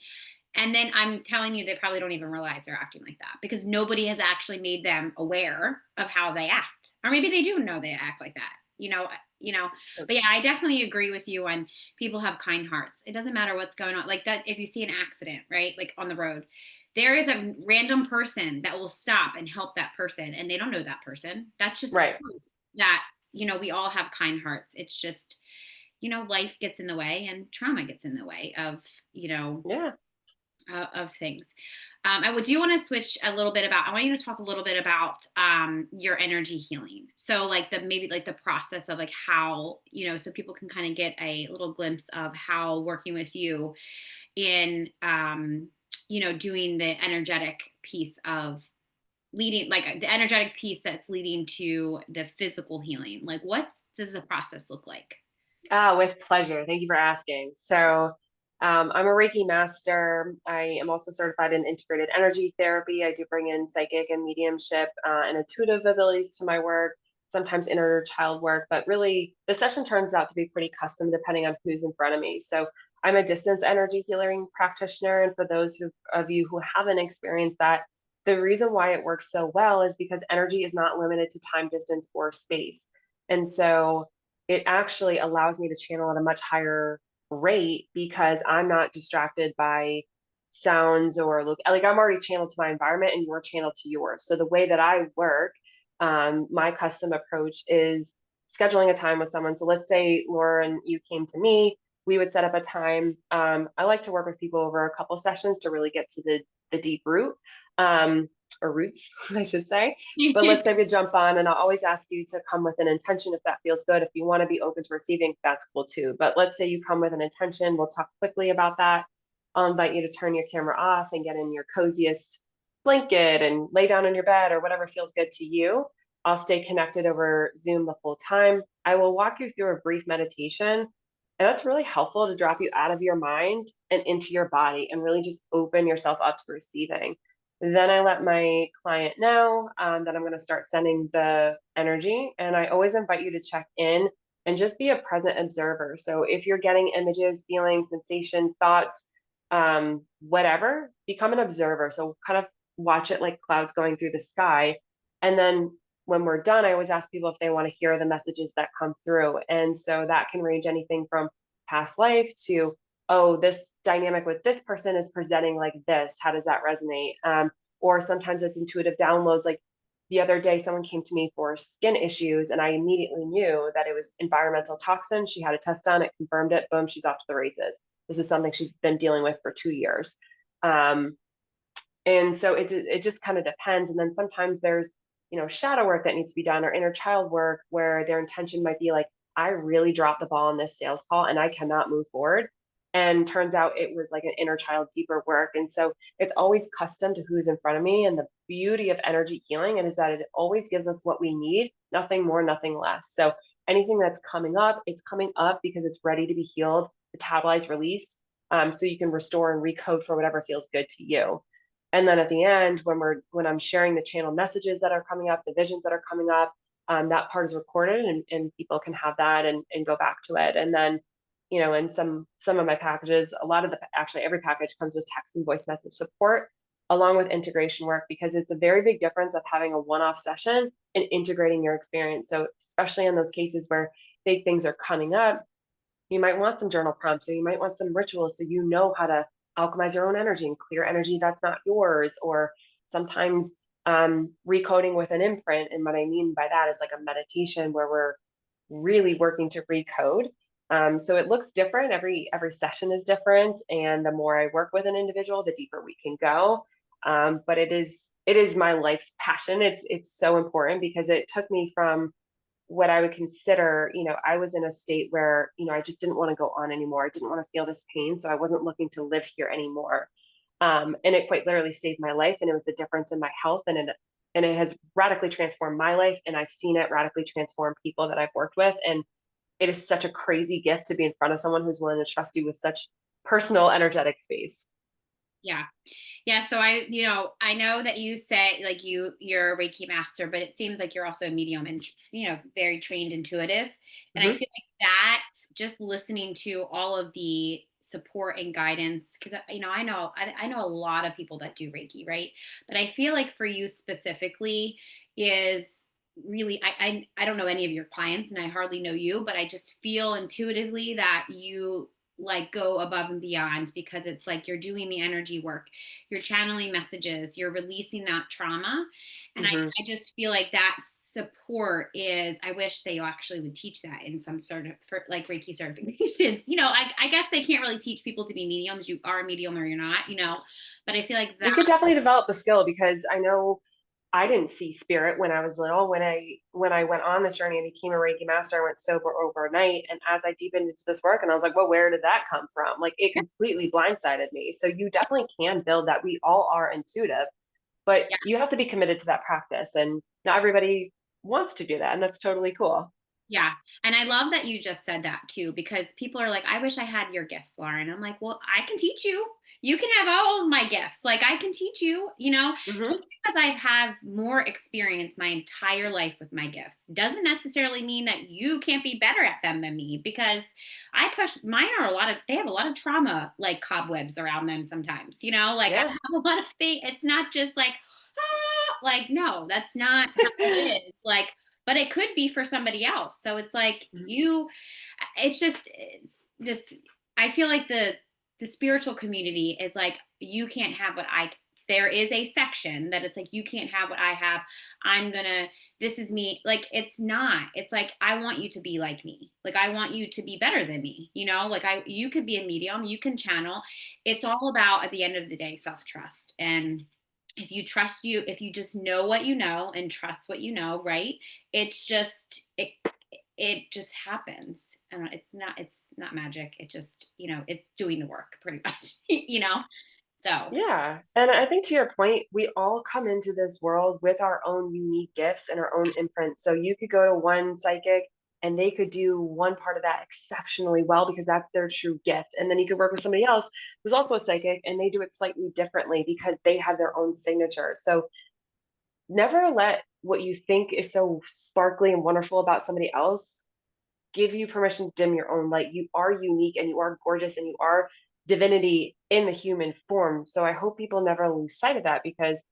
And then I'm telling you, they probably don't even realize they're acting like that because nobody has actually made them aware of how they act. Or maybe they do know they act like that, but yeah, I definitely agree with you on people have kind hearts. It doesn't matter what's going on. Like that, if you see an accident, right? Like on the road, there is a random person that will stop and help that person and they don't know that person. That's just Right. proof that, we all have kind hearts. It's just, life gets in the way and trauma gets in the way of, Yeah. of things. I would do want to switch a little bit about, I want you to talk a little bit about your energy healing. So like maybe like the process of like how, so people can kind of get a little glimpse of how working with you in, doing the energetic piece of leading, like the energetic piece that's leading to the physical healing. Like does the process look like? With pleasure. Thank you for asking. So, I'm a Reiki master. I am also certified in integrated energy therapy. I do bring in psychic and mediumship and intuitive abilities to my work, sometimes inner child work, but really the session turns out to be pretty custom depending on who's in front of me. So, I'm a distance energy healing practitioner. And for those of you who haven't experienced that, the reason why it works so well is because energy is not limited to time, distance, or space. And so, it actually allows me to channel at a much higher rate because I'm not distracted by sounds or look, like I'm already channeled to my environment and you're channeled to yours. So the way that I work, my custom approach is scheduling a time with someone. So let's say Lauren, you came to me, we would set up a time. I like to work with people over a couple sessions to really get to the deep root. Or roots, I should say. But let's say we jump on, and I'll always ask you to come with an intention if that feels good. If you want to be open to receiving, that's cool too. But let's say you come with an intention, we'll talk quickly about that. I'll invite you to turn your camera off and get in your coziest blanket and lay down in your bed or whatever feels good to you. I'll stay connected over Zoom the whole time. I will walk you through a brief meditation. And that's really helpful to drop you out of your mind and into your body and really just open yourself up to receiving. Then I let my client know that I'm going to start sending the energy. And I always invite you to check in and just be a present observer. So if you're getting images, feelings, sensations, thoughts, whatever, become an observer. So kind of watch it like clouds going through the sky. And then when we're done, I always ask people if they want to hear the messages that come through. And so that can range anything from past life to, oh, this dynamic with this person is presenting like this. How does that resonate? Or sometimes it's intuitive downloads. Like the other day, someone came to me for skin issues, and I immediately knew that it was environmental toxin. She had a test done, it confirmed it. Boom, she's off to the races. This is something she's been dealing with for 2 years. And so it just kind of depends. And then sometimes there's, shadow work that needs to be done, or inner child work where their intention might be like, I really dropped the ball on this sales call and I cannot move forward. And turns out it was like an inner child deeper work. And so it's always custom to who's in front of me. And the beauty of energy healing is that it always gives us what we need, nothing more, nothing less. So anything that's coming up, it's coming up because it's ready to be healed, metabolized, released. So you can restore and recode for whatever feels good to you. And then at the end, when I'm sharing the channel messages that are coming up, the visions that are coming up, that part is recorded, and people can have that and go back to it. And then, in some of my packages, actually every package comes with text and voice message support along with integration work, because it's a very big difference of having a one-off session and integrating your experience. So especially in those cases where big things are coming up, you might want some journal prompts, or you might want some rituals so you know how to alchemize your own energy and clear energy that's not yours. Or sometimes recoding with an imprint. And what I mean by that is like a meditation where we're really working to recode. So it looks different. Every session is different. And the more I work with an individual, the deeper we can go. But it is my life's passion. It's so important because it took me from what I would consider, I was in a state where, I just didn't want to go on anymore. I didn't want to feel this pain. So I wasn't looking to live here anymore. And it quite literally saved my life. And it was the difference in my health. And it has radically transformed my life. And I've seen it radically transform people that I've worked with. And it is such a crazy gift to be in front of someone who's willing to trust you with such personal, energetic space. Yeah. Yeah. So I know that you say like you're a Reiki master, but it seems like you're also a medium and, very trained intuitive. And I Mm-hmm. feel like that just listening to all of the support and guidance, because, I know a lot of people that do Reiki, right? But I feel like for you specifically is really, I don't know any of your clients and I hardly know you, but I just feel intuitively that you like go above and beyond, because it's like you're doing the energy work, you're channeling messages, you're releasing that trauma. And Mm-hmm. I just feel like that support is, I wish they actually would teach that in some sort of, for like Reiki certifications. I guess they can't really teach people to be mediums. You are a medium or you're not, but I feel like You that. could definitely develop the skill, because I know I didn't see spirit when I was little. When I went on this journey and became a Reiki master, I went sober overnight. And as I deepened into this work, and I was like, well, where did that come from? Like it completely blindsided me. So you definitely can build that. We all are intuitive, but Yeah. you have to be committed to that practice. And not everybody wants to do that. And that's totally cool. Yeah. And I love that you just said that too, because people are like, I wish I had your gifts, Lauren. I'm like, well, I can teach you. You can have all of my gifts. Like I can teach you, Mm-hmm. just because I have more experience my entire life with my gifts doesn't necessarily mean that you can't be better at them than me, because mine are they have a lot of trauma, like cobwebs around them sometimes, like I Yeah. have a lot of things. It's not just like, like, no, that's not how it is. Like, but it could be for somebody else. So it's like it's this, I feel like the spiritual community is like, you can't have there is a section that it's like, you can't have what I have. This is me. Like, it's not, it's like, I want you to be like me. Like, I want you to be better than me, like you could be a medium, you can channel. It's all about, at the end of the day, self-trust. And if you just know what you know and trust what you know, right? It's just it just happens. I don't know, it's not magic. It just, it's doing the work pretty much, So Yeah. And I think to your point, we all come into this world with our own unique gifts and our own imprint. So you could go to one psychic and they could do one part of that exceptionally well because that's their true gift. And then you could work with somebody else who's also a psychic and they do it slightly differently because they have their own signature. So never let what you think is so sparkly and wonderful about somebody else give you permission to dim your own light. You are unique and you are gorgeous and you are divinity in the human form. So I hope people never lose sight of that, because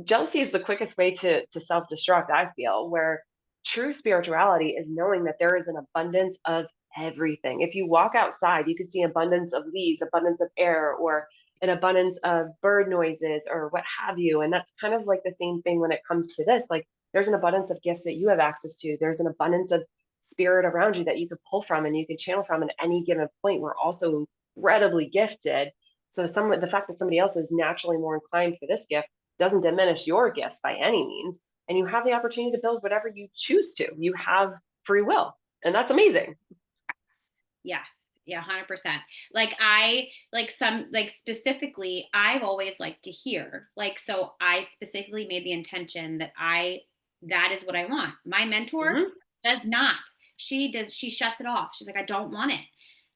jealousy is the quickest way to self-destruct, I feel, where true spirituality is knowing that there is an abundance of everything. If you walk outside, you could see abundance of leaves, abundance of air, or an abundance of bird noises or what have you. And that's kind of like the same thing when it comes to this. Like there's an abundance of gifts that you have access to. There's an abundance of spirit around you that you could pull from and you can channel from at any given point. We're also incredibly gifted. So the fact that somebody else is naturally more inclined for this gift doesn't diminish your gifts by any means. And you have the opportunity to build whatever you choose to. You have free will. And that's amazing. Yes. Yeah, 100%. Like I like some like specifically I've always liked to hear. Like so I specifically made the intention that I that is what I want. My mentor Mm-hmm. does not. She shuts it off. She's like, I don't want it.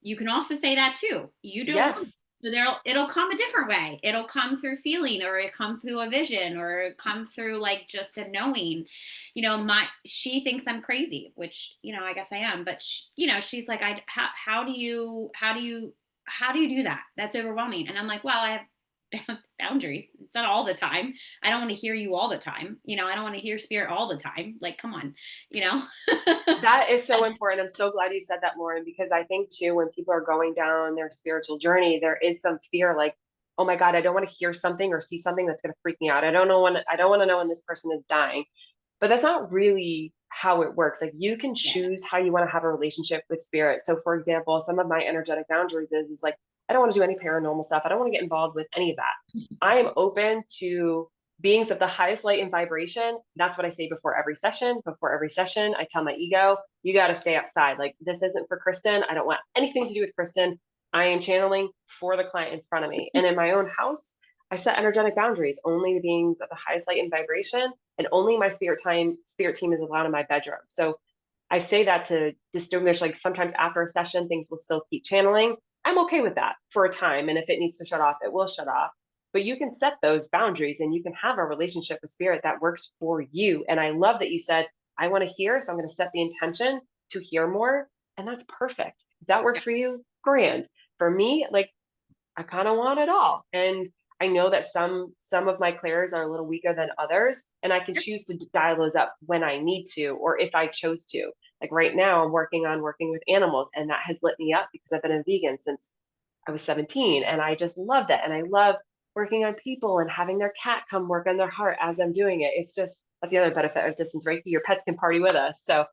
You can also say that too. You don't want it. Yes. So it'll come a different way. It'll come through feeling, or it come through a vision, or it come through like just a knowing. She thinks I'm crazy, which I guess I am. But she's like, how do you do that? That's overwhelming. And I'm like, well, I have boundaries. It's not all the time. I don't want to hear you all the time. I don't want to hear spirit all the time. Like, come on, you know. That is so important. I'm so glad you said that, Lauren, because I think too, when people are going down their spiritual journey, there is some fear like, oh my God, I don't want to hear something or see something that's going to freak me out. I don't want to know when this person is dying. But that's not really how it works. Like you can Yeah. choose how you want to have a relationship with spirit. So for example, some of my energetic boundaries is like, I don't want to do any paranormal stuff. I don't want to get involved with any of that. I am open to beings of the highest light and vibration. That's what I say before every session. Before every session, I tell my ego, you got to stay outside. Like this isn't for Kristin. I don't want anything to do with Kristin. I am channeling for the client in front of me. And in my own house, I set energetic boundaries, only the beings of the highest light and vibration, and only my spirit team is allowed in my bedroom. So I say that to distinguish, like sometimes after a session, things will still keep channeling. I'm okay with that for a time. And if it needs to shut off, it will shut off. But you can set those boundaries and you can have a relationship with spirit that works for you. And I love that you said, I want to hear, so I'm going to set the intention to hear more. And that's perfect. If that works for you, grand. For me, like I kind of want it all. And I know that some of my clairs are a little weaker than others, and I can choose to dial those up when I need to, or if I chose to. Like right now, I'm working with animals, and that has lit me up because I've been a vegan since I was 17, and I just love that. And I love working on people and having their cat come work on their heart as I'm doing it. It's just that's the other benefit of distance Reiki. Your pets can party with us. So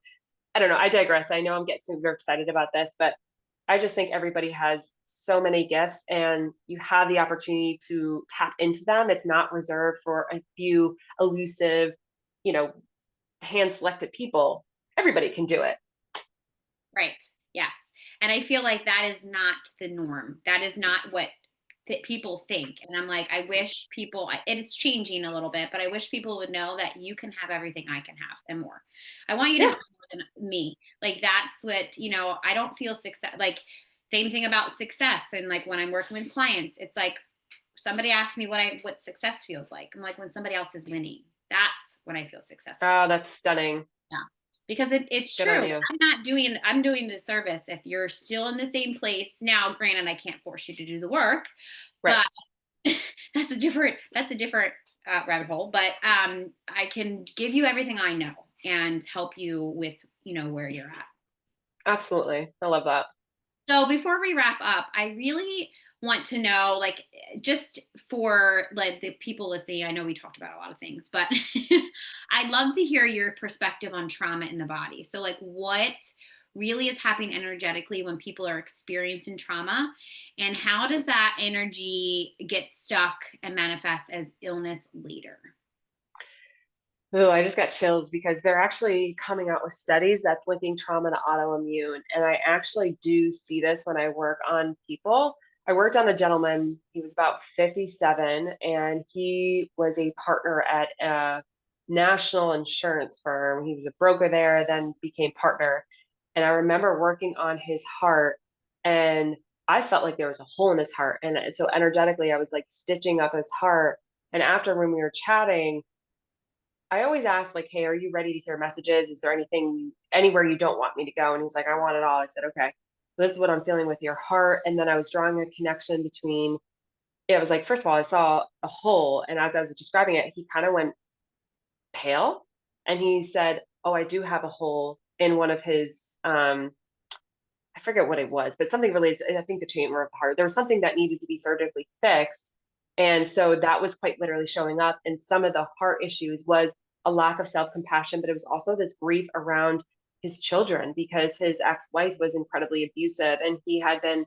I don't know. I digress. I know I'm getting super excited about this, but I just think everybody has so many gifts and you have the opportunity to tap into them. It's not reserved for a few elusive, you know, hand selected people. Everybody can do it. Right. Yes. And I feel like that is not the norm. That is not what people think. And I'm like, I wish people, it is changing a little bit, but I wish people would know that you can have everything I can have and more. I want you to Yeah. have more than me. Like, that's what, I don't feel success. Like, same thing about success. And like when I'm working with clients, it's like somebody asks me what success feels like. I'm like, when somebody else is winning, that's when I feel successful. Oh, that's stunning. Yeah. Because it's Good true. on you. I'm doing the service if you're still in the same place. Now, granted, I can't force you to do the work, Right. but that's a different rabbit hole. But I can give you everything I know and help you with, where you're at. Absolutely. I love that. So before we wrap up, I really want to know, like, just for like the people listening, I know we talked about a lot of things, but I'd love to hear your perspective on trauma in the body. So, like, what really is happening energetically when people are experiencing trauma, and how does that energy get stuck and manifest as illness later? Oh, I just got chills because they're actually coming out with studies that's linking trauma to autoimmune. And I actually do see this when I work on people. I worked on a gentleman, he was about 57, and he was a partner at a national insurance firm. He was a broker there, then became partner. And I remember working on his heart, and I felt like there was a hole in his heart. And so energetically, I was like stitching up his heart. And after when we were chatting, I always ask like, "Hey, are you ready to hear messages? Is there anywhere you don't want me to go?" And he's like, "I want it all." I said, "Okay, this is what I'm feeling with your heart." And then I was drawing a connection between it was like, first of all, I saw a hole, and as I was describing it, he kind of went pale, and he said, "Oh, I do have a hole in one of his." I forget what it was, but something related. I think the chamber of the heart. There was something that needed to be surgically fixed, and so that was quite literally showing up. And some of the heart issues was a lack of self compassion, but it was also this grief around his children because his ex wife was incredibly abusive, and he had been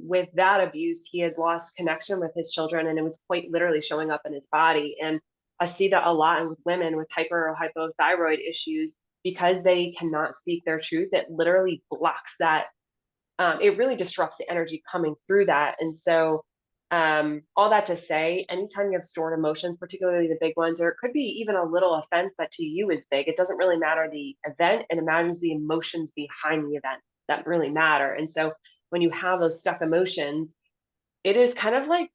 with that abuse, he had lost connection with his children, and it was quite literally showing up in his body. And I see that a lot with women with hyper or hypothyroid issues because they cannot speak their truth. It literally blocks that. It really disrupts the energy coming through that. And so, all that to say, anytime you have stored emotions, particularly the big ones, or it could be even a little offense that to you is big, it doesn't really matter the event, and it matters the emotions behind the event that really matter. And so, when you have those stuck emotions, it is kind of like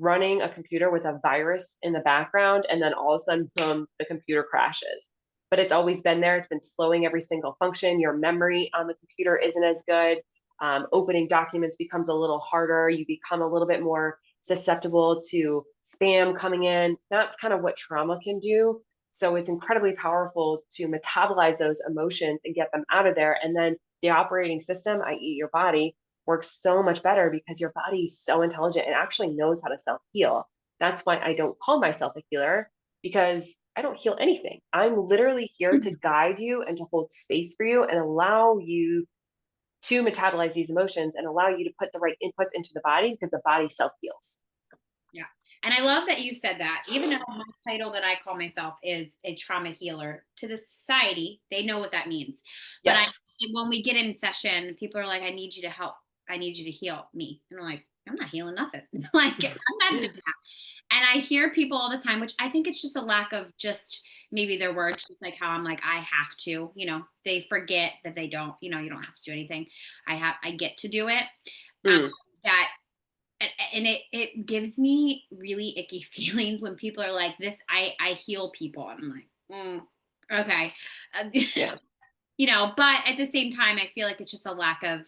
running a computer with a virus in the background, and then all of a sudden, boom, the computer crashes. But it's always been there. It's been slowing every single function. Your memory on the computer isn't as good. Opening documents becomes a little harder. You become a little bit more susceptible to spam coming in. That's kind of what trauma can do. So it's incredibly powerful to metabolize those emotions and get them out of there. And then the operating system, i.e., your body, works so much better because your body is so intelligent and actually knows how to self heal. That's why I don't call myself a healer, because I don't heal anything. I'm literally here to guide you and to hold space for you and allow you to metabolize these emotions and allow you to put the right inputs into the body because the body self heals. Yeah. And I love that you said that. Even though my title that I call myself is a trauma healer, to the society, they know what that means. But Yes. when we get in session, people are like, I need you to help. I need you to heal me. And I'm like, I'm not healing nothing. Like, I'm not doing that. And I hear people all the time, which I think it's just a lack of just maybe their words, just like how I'm like, I have to, they forget that they don't, you don't have to do anything. I get to do it. Um, Mm, that and it gives me really icky feelings when people are like this. I heal people, and I'm like, okay. yeah. But at the same time, I feel like it's just a lack of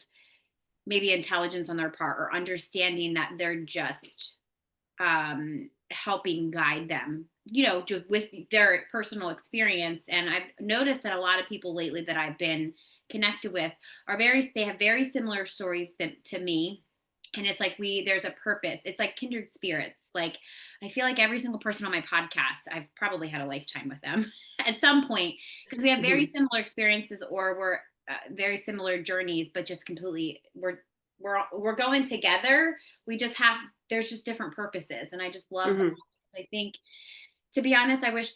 maybe intelligence on their part, or understanding that they're just helping guide them, with their personal experience. And I've noticed that a lot of people lately that I've been connected with they have very similar stories to me. And it's like there's a purpose. It's like kindred spirits. Like, I feel like every single person on my podcast, I've probably had a lifetime with them at some point, because we have very Mhm. similar experiences, or we're very similar journeys, but just completely, we're going together. We just have There's just different purposes, and I just love that, Mhm. because I think, to be honest, I wish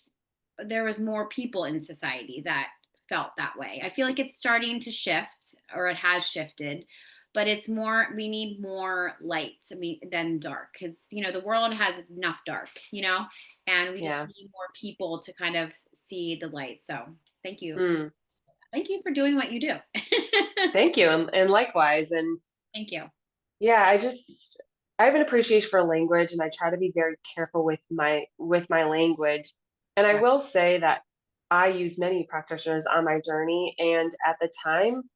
there was more people in society that felt that way. I feel like it's starting to shift, or it has shifted, but it's more, we need more light than dark, because the world has enough dark, and we just Yeah. need more people to kind of see the light. So thank you. Mm. Thank you for doing what you do. Thank you. And likewise. And Thank you. yeah, I have an appreciation for language, and I try to be very careful with my language. And I Yeah. will say that I use many practitioners on my journey, and at the time,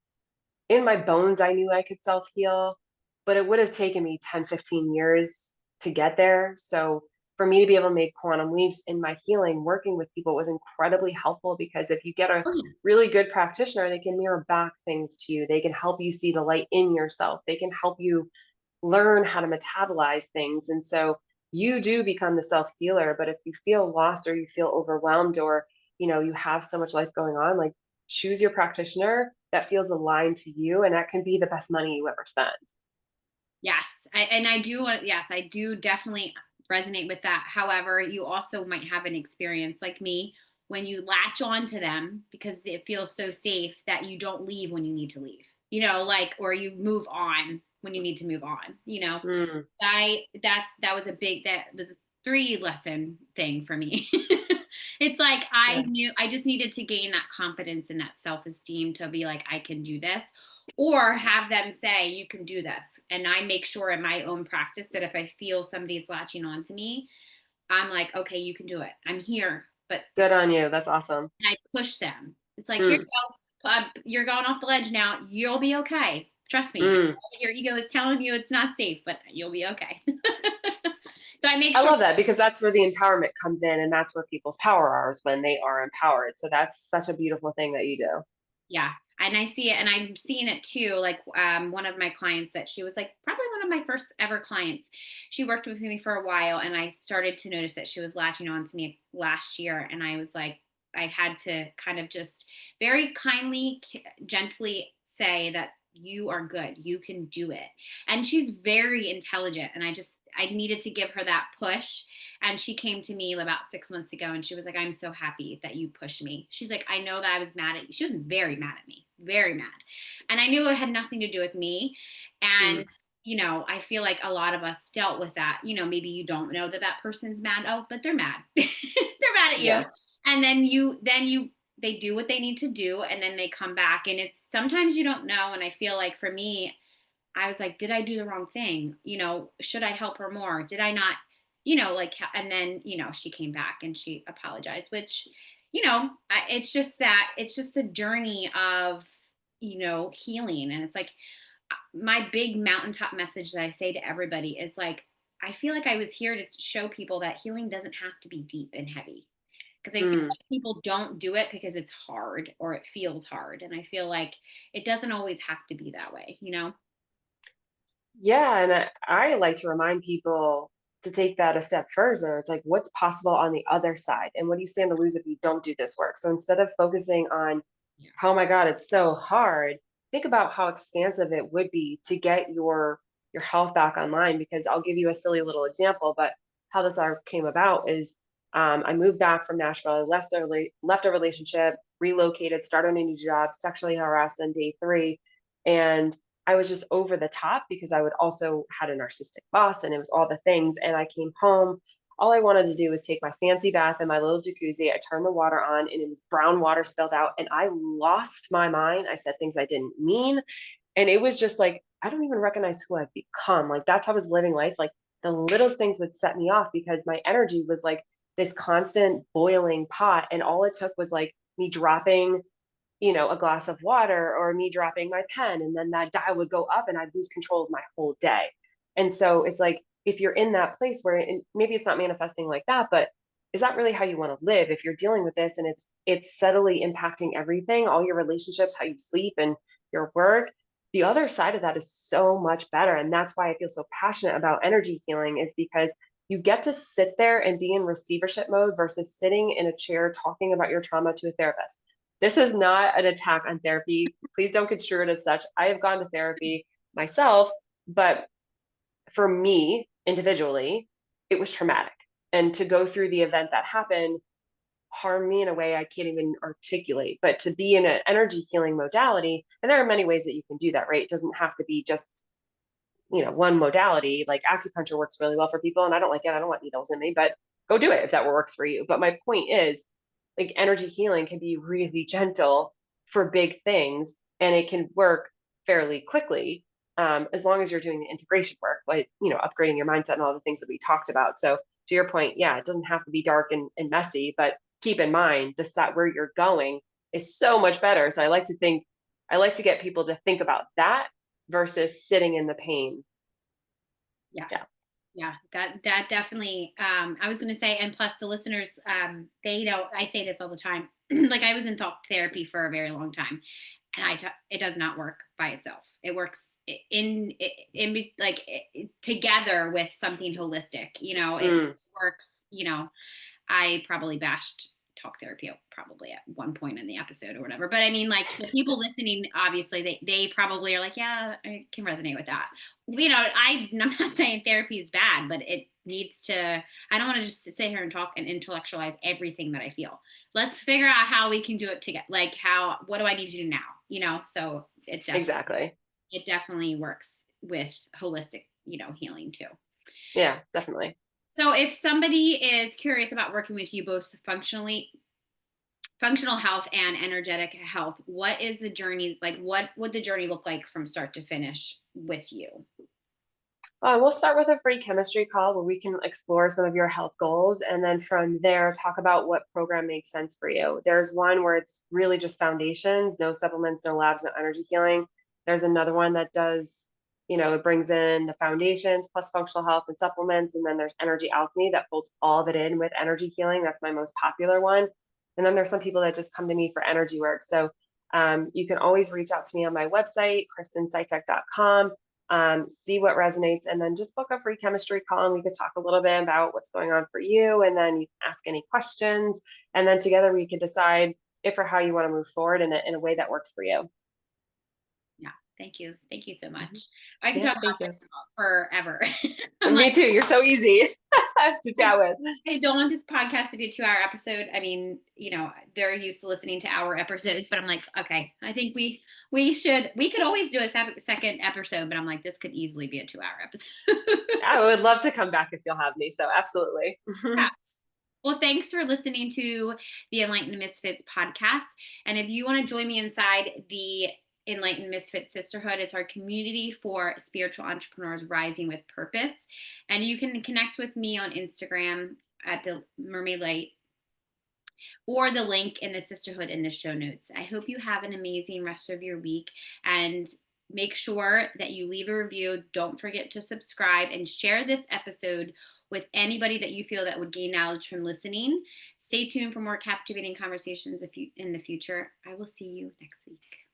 in my bones, I knew I could self-heal, but it would have taken me 10, 15 years to get there. So for me to be able to make quantum leaps in my healing, working with people was incredibly helpful because if you get a Oh, yeah. really good practitioner, they can mirror back things to you. They can help you see the light in yourself. They can help you learn how to metabolize things. And so you do become the self healer. But if you feel lost or you feel overwhelmed or, you have so much life going on, like choose your practitioner that feels aligned to you. And that can be the best money you ever spend. Yes, yes, I do definitely resonate with that. However, you also might have an experience like me, when you latch on to them because it feels so safe that you don't leave when you need to leave. Like, or you move on when you need to move on. Mm, That was that was a 3 lesson thing for me. It's like I yeah. knew I just needed to gain that confidence and that self-esteem to be like, I can do this, or have them say, you can do this. And I make sure in my own practice that if I feel somebody's latching on to me, I'm like, okay, you can do it. I'm here. But Good on you. That's awesome. I push them. It's like, here Mm, you go. You're going off the ledge now. You'll be okay. Trust me. mm. Your ego is telling you it's not safe, but you'll be okay. So I make I sure. love that because that's where the empowerment comes in, and that's where people's power are, is when they are empowered. So that's such a beautiful thing that you do. Yeah. And I see it, and I'm seeing it too. Like one of my clients that she was like probably one of my first ever clients. She worked with me for a while, and I started to notice that she was latching on to me last year. And I was like, I had to kind of just very kindly, gently say that you are good. You can do it. And she's very intelligent. And I needed to give her that push. And she came to me about 6 months ago and she was like, I'm so happy that you pushed me. She's like, I know that I was mad at you. She was very mad at me, very mad. And I knew it had nothing to do with me. Mm, And, I feel like a lot of us dealt with that. Maybe you don't know that that person's mad. Oh, but they're mad. They're mad at you. yeah. And they do what they need to do. And then they come back. And it's sometimes you don't know. And I feel like for me, I was like, did I do the wrong thing? Should I help her more? Did I not, and then, she came back and she apologized, which, it's just the journey of, healing. And it's like my big mountaintop message that I say to everybody is like, I feel like I was here to show people that healing doesn't have to be deep and heavy. Because I feel Mm. like people don't do it because it's hard or it feels hard. And I feel like it doesn't always have to be that way? Yeah, and I like to remind people to take that a step further. It's like, what's possible on the other side? And what do you stand to lose if you don't do this work? So instead of focusing on, Yeah. oh my God, it's so hard, think about how expansive it would be to get your health back online. Because I'll give you a silly little example, but how this all came about is I moved back from Nashville, I left a relationship, relocated, started a new job, sexually harassed on day 3. And I was just over the top because I would also had a narcissistic boss and it was all the things. And I came home. All I wanted to do was take my fancy bath in my little jacuzzi. I turned the water on and it was brown water spilled out. And I lost my mind. I said things I didn't mean. And it was just like, I don't even recognize who I've become. Like that's how I was living life. Like the littlest things would set me off because my energy was like this constant boiling pot. And all it took was like me dropping a glass of water or me dropping my pen, and then that dial would go up and I'd lose control of my whole day. And so it's like, if you're in that place where, and maybe it's not manifesting like that, but is that really how you want to live? If you're dealing with this and it's subtly impacting everything, all your relationships, how you sleep and your work, the other side of that is so much better. And that's why I feel so passionate about energy healing, is because you get to sit there and be in receivership mode versus sitting in a chair talking about your trauma to a therapist. This is not an attack on therapy. Please don't construe it as such. I have gone to therapy myself, but for me individually, it was traumatic. And to go through the event that happened harmed me in a way I can't even articulate. But to be in an energy healing modality, and there are many ways that you can do that, right? It doesn't have to be just one modality. Like acupuncture works really well for people, and I don't like it. I don't want needles in me, but go do it if that works for you. But my point is, like, energy healing can be really gentle for big things, and it can work fairly quickly, as long as you're doing the integration work, like upgrading your mindset and all the things that we talked about. So to your point, yeah, it doesn't have to be dark and messy, but keep in mind the set where you're going is so much better. So I like to get people to think about that versus sitting in the pain. Yeah. Yeah. Yeah, that definitely. I was going to say, and plus the listeners, they know I say this all the time. Like I was in thought therapy for a very long time, and it does not work by itself. It works together with something holistic. It Mm, works. I probably bashed talk therapy probably at one point in the episode or whatever. But I mean, like the people listening, obviously they probably are like, yeah, I can resonate with that. I'm not saying therapy is bad, but it needs to, I don't want to just sit here and talk and intellectualize everything that I feel. Let's figure out how we can do it together. Like what do I need to do now? So exactly. it definitely works with holistic, healing too. Yeah, definitely. So if somebody is curious about working with you both functional health and energetic health, what is the journey like? What would the journey look like from start to finish with you? We'll start with a free chemistry call where we can explore some of your health goals. And then from there, talk about what program makes sense for you. There's one where it's really just foundations, no supplements, no labs, no energy healing. There's another one that does It brings in the foundations plus functional health and supplements. And then there's energy alchemy that folds all of it in with energy healing. That's my most popular one. And then there's some people that just come to me for energy work. So you can always reach out to me on my website, KristinSitek.com, see what resonates, and then just book a free chemistry call and we could talk a little bit about what's going on for you. And then you can ask any questions. And then together we can decide if or how you want to move forward in a way that works for you. Yeah. Thank you. Thank you so much. Mhm. I can Yeah, talk about thank you. this forever. I'm And like, me too. You're so easy to chat with. I don't want this podcast to be a 2-hour episode. I mean, they're used to listening to hour episodes, but I'm like, okay, I think we could always do a second episode, but I'm like, this could easily be a 2-hour episode. I would love to come back if you'll have me. So absolutely. Yeah. Well, thanks for listening to the Enlightened Misfits podcast. And if you want to join me inside the Enlightened Misfits Sisterhood, it's our community for spiritual entrepreneurs rising with purpose. And you can connect with me on Instagram at the Mermaid Light or the link in the Sisterhood in the show notes. I hope you have an amazing rest of your week, and make sure that you leave a review. Don't forget to subscribe and share this episode with anybody that you feel that would gain knowledge from listening. Stay tuned for more captivating conversations in the future. I will see you next week.